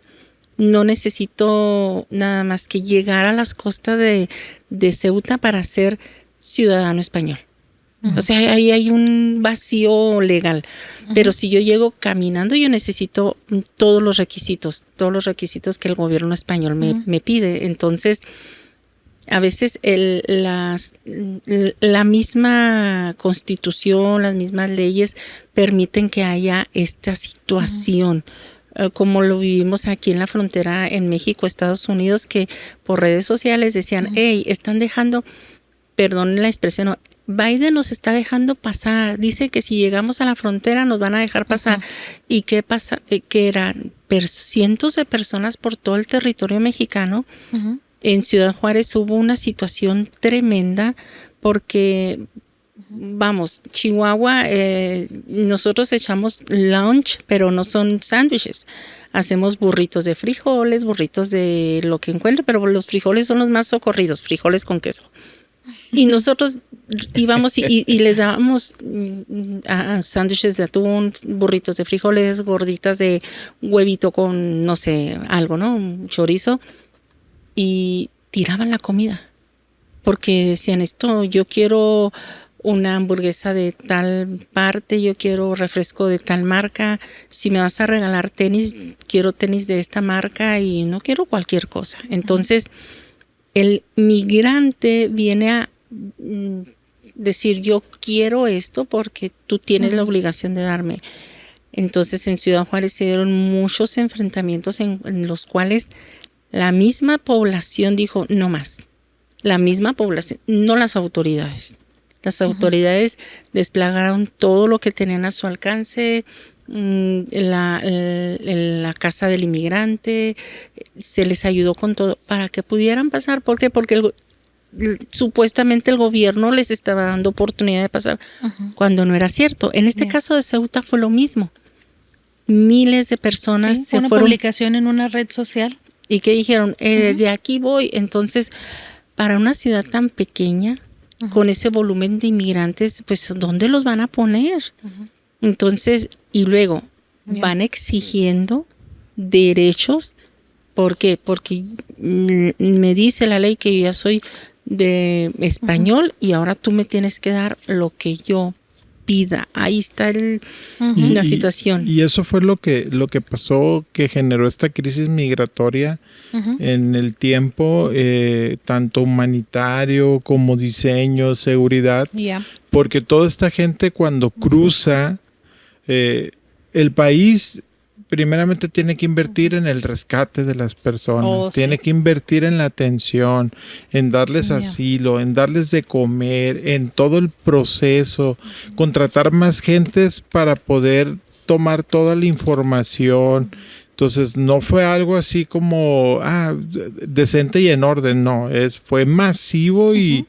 no necesito nada más que llegar a las costas de Ceuta para ser ciudadano español. O sea, ahí hay un vacío legal. Pero si yo llego caminando, yo necesito todos los requisitos que el gobierno español me pide. Entonces, a veces la misma Constitución, las mismas leyes permiten que haya esta situación. Como lo vivimos aquí en la frontera en México, Estados Unidos, que por redes sociales decían, hey, están dejando, perdonen la expresión, Biden nos está dejando pasar, dice que si llegamos a la frontera nos van a dejar pasar. ¿Y qué pasa? Que eran cientos de personas por todo el territorio mexicano. En Ciudad Juárez hubo una situación tremenda porque... Vamos, Chihuahua, nosotros echamos lunch, pero no son sándwiches. Hacemos burritos de frijoles, burritos de lo que encuentre, pero los frijoles son los más socorridos, frijoles con queso. Y nosotros íbamos y les dábamos sándwiches de atún, burritos de frijoles, gorditas de huevito con, no sé, algo, ¿no? Un chorizo. Y tiraban la comida. Porque decían esto, yo quiero... una hamburguesa de tal parte, yo quiero refresco de tal marca, si me vas a regalar tenis, quiero tenis de esta marca y no quiero cualquier cosa. Entonces, el migrante viene a decir, yo quiero esto porque tú tienes la obligación de darme. Entonces, en Ciudad Juárez se dieron muchos enfrentamientos en los cuales la misma población dijo, no más. La misma población, no las autoridades. Las autoridades desplegaron todo lo que tenían a su alcance, la casa del inmigrante, se les ayudó con todo para que pudieran pasar. ¿Por qué? Porque supuestamente el gobierno les estaba dando oportunidad de pasar cuando no era cierto. En este caso de Ceuta fue lo mismo. Miles de personas se una fueron. Publicación en una red social. ¿Y qué dijeron? De aquí voy. Entonces, para una ciudad tan pequeña, con ese volumen de inmigrantes, pues ¿dónde los van a poner? Entonces, y luego van exigiendo derechos. ¿Por qué? Porque me dice la ley que yo ya soy de español y ahora tú me tienes que dar lo que yo pida. Ahí está la situación. Y eso fue lo que pasó, que generó esta crisis migratoria en el tiempo, tanto humanitario como diseño, seguridad, porque toda esta gente cuando cruza el país, primeramente tiene que invertir en el rescate de las personas, tiene que invertir en la atención, en darles asilo, en darles de comer, en todo el proceso, contratar más gentes para poder tomar toda la información. Entonces no fue algo así como decente y en orden, no, fue masivo y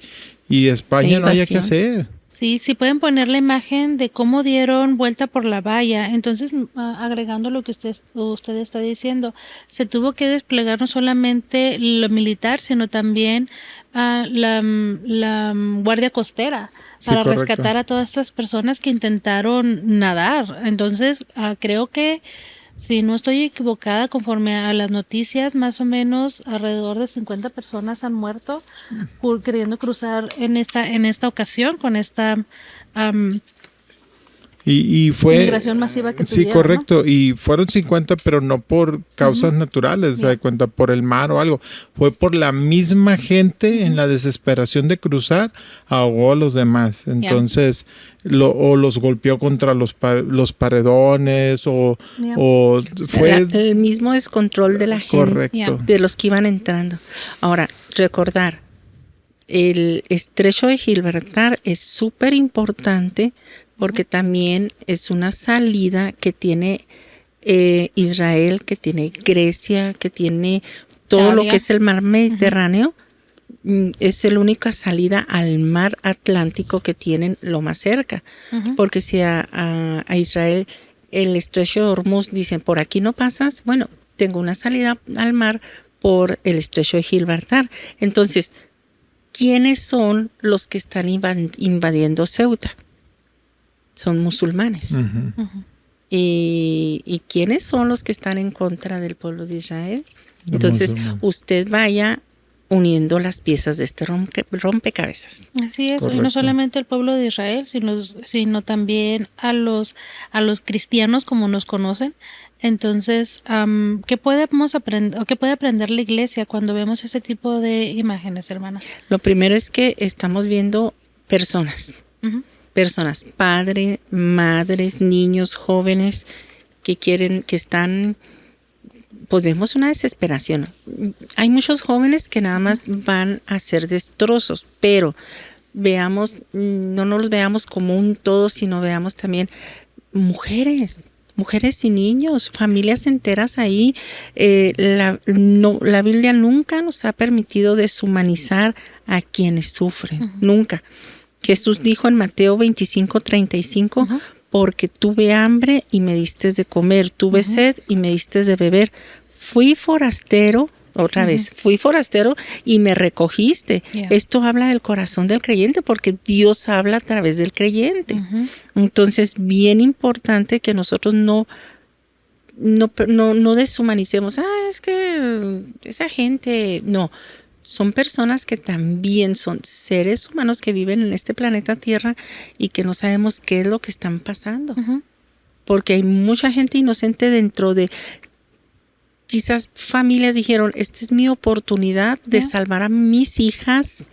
España no había que hacer. Sí pueden poner la imagen de cómo dieron vuelta por la valla. Entonces, agregando lo que usted está diciendo, se tuvo que desplegar no solamente lo militar, sino también la Guardia Costera para rescatar a todas estas personas que intentaron nadar. Entonces, creo que, si no estoy equivocada, conforme a las noticias, más o menos alrededor de 50 personas han muerto queriendo cruzar en esta ocasión con esta y fue migración masiva que tuvieron. Sí, correcto. ¿No? Y fueron 50, pero no por causas naturales, se da cuenta, por el mar o algo. Fue por la misma gente en la desesperación de cruzar, ahogó a los demás. Entonces, o los golpeó contra los paredones, o fue el mismo descontrol de la gente, correcto, de los que iban entrando. Ahora, recordar, el estrecho de Gibraltar es súper importante porque también es una salida que tiene Israel, que tiene Grecia, que tiene todo lo que es el mar Mediterráneo es la única salida al mar Atlántico que tienen lo más cerca. Porque si a Israel el estrecho de Hormuz dicen, por aquí no pasas, bueno, tengo una salida al mar por el estrecho de Gibraltar. Entonces, ¿quiénes son los que están invadiendo Ceuta? Son musulmanes. ¿Y quiénes son los que están en contra del pueblo de Israel? Entonces, usted vaya uniendo las piezas de este rompecabezas. Así es, Correcto. y no solamente el pueblo de Israel, sino también a los cristianos como nos conocen. Entonces, ¿qué podemos aprender o qué puede aprender la iglesia cuando vemos ese tipo de imágenes, hermana? Lo primero es que estamos viendo personas, padres, madres, niños, jóvenes que están, pues vemos una desesperación. Hay muchos jóvenes que nada más van a hacer destrozos, pero veamos, no nos los veamos como un todo, sino veamos también mujeres y niños, familias enteras ahí. La Biblia nunca nos ha permitido deshumanizar a quienes sufren, nunca. Jesús dijo en Mateo 25:35, porque tuve hambre y me diste de comer, tuve sed y me diste de beber, fui forastero, fui forastero y me recogiste. Esto habla del corazón del creyente, porque Dios habla a través del creyente. Entonces, bien importante que nosotros no deshumanicemos. Es que esa gente, no. Son personas que también son seres humanos que viven en este planeta Tierra y que no sabemos qué es lo que están pasando. Porque hay mucha gente inocente dentro de... Quizás familias dijeron, esta es mi oportunidad de salvar a mis hijas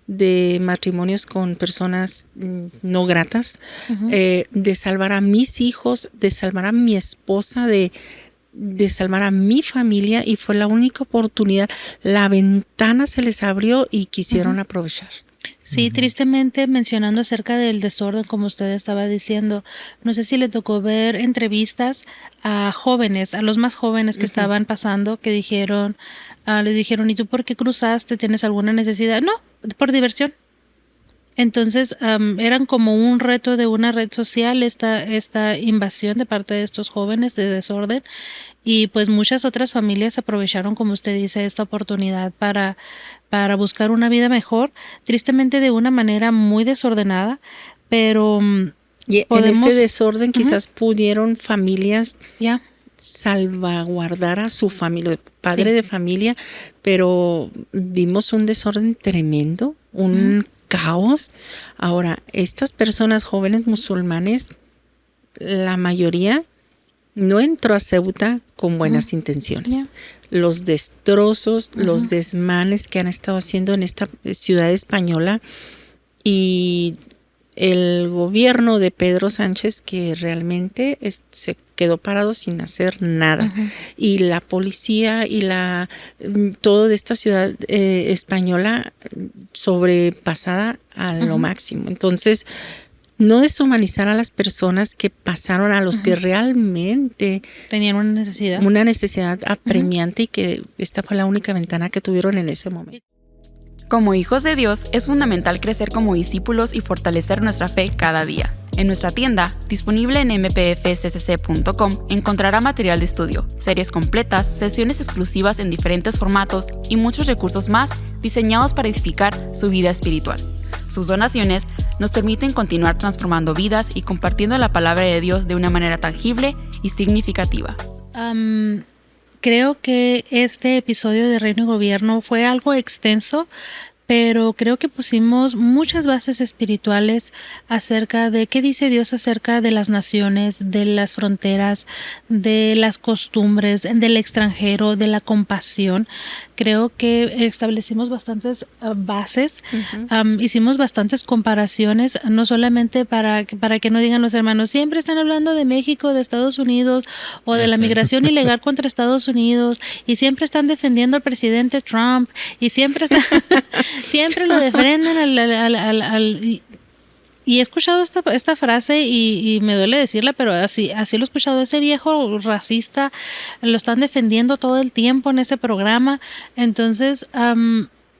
de matrimonios con personas no gratas, de salvar a mis hijos, de salvar a mi esposa, de salvar a mi familia, y fue la única oportunidad. La ventana se les abrió y quisieron aprovechar. Sí, tristemente, mencionando acerca del desorden, como usted estaba diciendo, no sé si le tocó ver entrevistas a jóvenes, a los más jóvenes que estaban pasando, que dijeron, les dijeron, ¿y tú por qué cruzaste? ¿Tienes alguna necesidad? No, por diversión. Entonces, eran como un reto de una red social, esta invasión de parte de estos jóvenes de desorden, y pues muchas otras familias aprovecharon, como usted dice, esta oportunidad para buscar una vida mejor, tristemente de una manera muy desordenada, pero y en ese desorden quizás pudieron familias salvaguardar a su familia, padre de familia, pero vimos un desorden tremendo, un caos. Ahora, estas personas jóvenes musulmanes, la mayoría no entró a Ceuta con buenas intenciones. Los destrozos, los desmanes que han estado haciendo en esta ciudad española, y el gobierno de Pedro Sánchez, que realmente se quedó parado sin hacer nada. Y la policía y todo de esta ciudad española sobrepasada a lo máximo. Entonces, no deshumanizar a las personas que pasaron, a los que realmente tenían una necesidad apremiante, y que esta fue la única ventana que tuvieron en ese momento. Como hijos de Dios, es fundamental crecer como discípulos y fortalecer nuestra fe cada día. En nuestra tienda, disponible en mpfccc.com, encontrará material de estudio, series completas, sesiones exclusivas en diferentes formatos y muchos recursos más diseñados para edificar su vida espiritual. Sus donaciones nos permiten continuar transformando vidas y compartiendo la palabra de Dios de una manera tangible y significativa. Creo que este episodio de Reino y Gobierno fue algo extenso, pero creo que pusimos muchas bases espirituales acerca de qué dice Dios acerca de las naciones, de las fronteras, de las costumbres, del extranjero, de la compasión. Creo que establecimos bastantes bases, hicimos bastantes comparaciones, no solamente para que no digan los hermanos, siempre están hablando de México, de Estados Unidos, o de la migración ilegal contra Estados Unidos, y siempre están defendiendo al presidente Trump, y siempre lo defienden y he escuchado esta frase y me duele decirla, pero así lo he escuchado. Ese viejo racista lo están defendiendo todo el tiempo en ese programa. Entonces,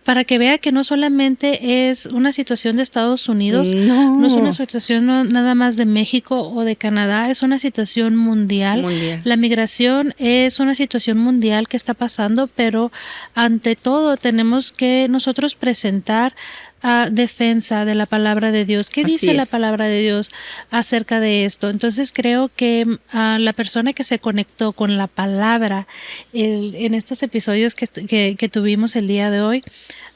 para que vea que no solamente es una situación de Estados Unidos, no es una situación nada más de México o de Canadá, es una situación mundial. La migración es una situación mundial que está pasando, pero ante todo tenemos que nosotros presentar defensa de la palabra de Dios. ¿Qué dice la palabra de Dios acerca de esto? Entonces creo que la persona que se conectó con la palabra en estos episodios que tuvimos el día de hoy,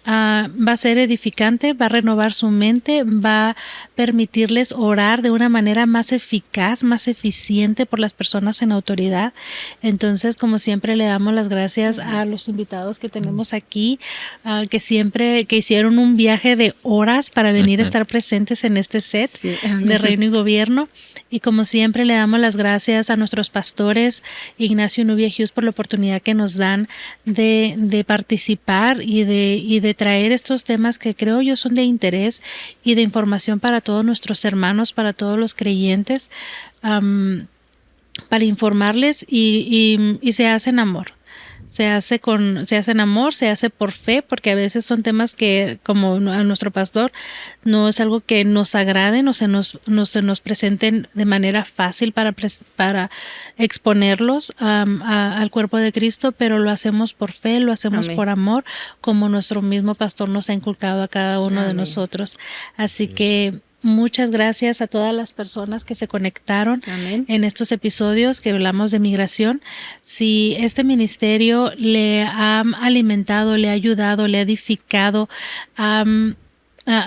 va a ser edificante, va a renovar su mente, va a permitirles orar de una manera más eficaz, más eficiente por las personas en autoridad. Entonces, como siempre, le damos las gracias a los invitados que tenemos aquí, que hicieron un viaje de horas para venir a estar presentes en este set de Reino y Gobierno. Y como siempre, le damos las gracias a nuestros pastores, Ignacio y Nubia Hughes, por la oportunidad que nos dan de participar y de traer estos temas que creo yo son de interés y de información para todos nuestros hermanos, para todos los creyentes, para informarles y se hace en amor. Se hace en amor, se hace por fe, porque a veces son temas que, como a nuestro pastor, no es algo que nos agraden o se nos presenten de manera fácil para exponerlos al cuerpo de Cristo, pero lo hacemos por fe, lo hacemos por amor, como nuestro mismo pastor nos ha inculcado a cada uno de nosotros. Así que muchas gracias a todas las personas que se conectaron en estos episodios que hablamos de migración. Si este ministerio le ha alimentado, le ha ayudado, le ha edificado, ha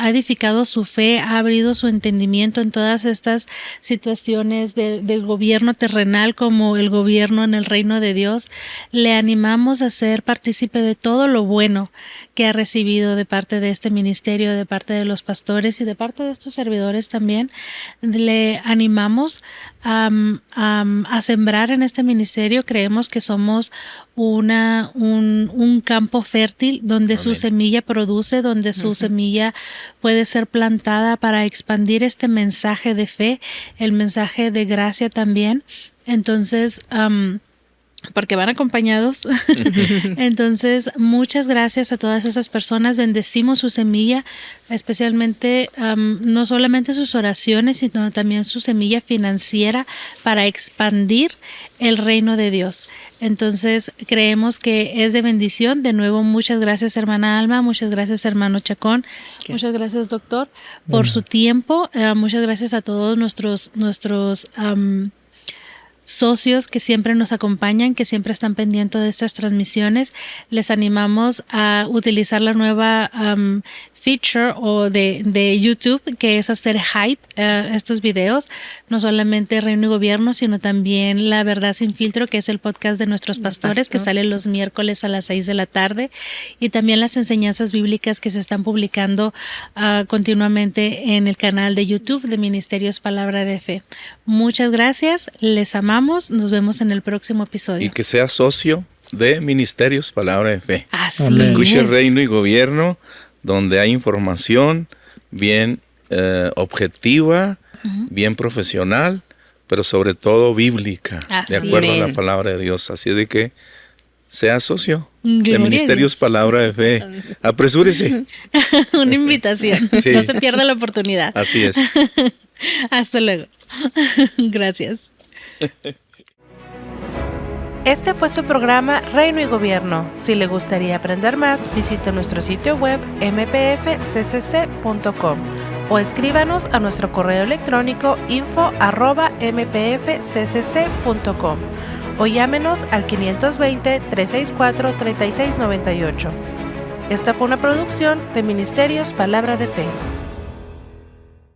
edificado su fe, ha abrido su entendimiento en todas estas situaciones del gobierno terrenal como el gobierno en el reino de Dios, le animamos a ser partícipe de todo lo bueno que ha recibido de parte de este ministerio, de parte de los pastores y de parte de estos servidores también. Le animamos a sembrar en este ministerio. Creemos que somos un campo fértil donde su semilla produce, donde su semilla puede ser plantada para expandir este mensaje de fe, el mensaje de gracia también. Entonces, porque van acompañados. Entonces, muchas gracias a todas esas personas. Bendecimos su semilla, especialmente no solamente sus oraciones, sino también su semilla financiera para expandir el reino de Dios. Entonces, creemos que es de bendición. De nuevo, muchas gracias, hermana Alma. Muchas gracias, hermano Chacón. Muchas gracias, doctor, por su tiempo. Muchas gracias a todos nuestros socios que siempre nos acompañan, que siempre están pendientes de estas transmisiones. Les animamos a utilizar la nueva feature o de YouTube, que es hacer hype estos videos, no solamente Reino y Gobierno, sino también La Verdad Sin Filtro, que es el podcast de nuestros pastores, que sale los miércoles a las 6 de la tarde, y también las enseñanzas bíblicas que se están publicando continuamente en el canal de YouTube de Ministerios Palabra de Fe. Muchas gracias, les amamos, nos vemos en el próximo episodio. Y que sea socio de Ministerios Palabra de Fe. Así Escuche es. Reino y Gobierno, donde hay información bien objetiva, bien profesional, pero sobre todo bíblica, Así de acuerdo es. a la palabra de Dios. Así de que sea socio Gloria de a Ministerios Dios. Palabra de Fe. Apresúrese. Una invitación. Sí. No se pierda la oportunidad. Así es. Hasta luego. Gracias. Este fue su programa Reino y Gobierno. Si le gustaría aprender más, visite nuestro sitio web mpfccc.com o escríbanos a nuestro correo electrónico info@mpfccc.com o llámenos al 520-364-3698. Esta fue una producción de Ministerios Palabra de Fe.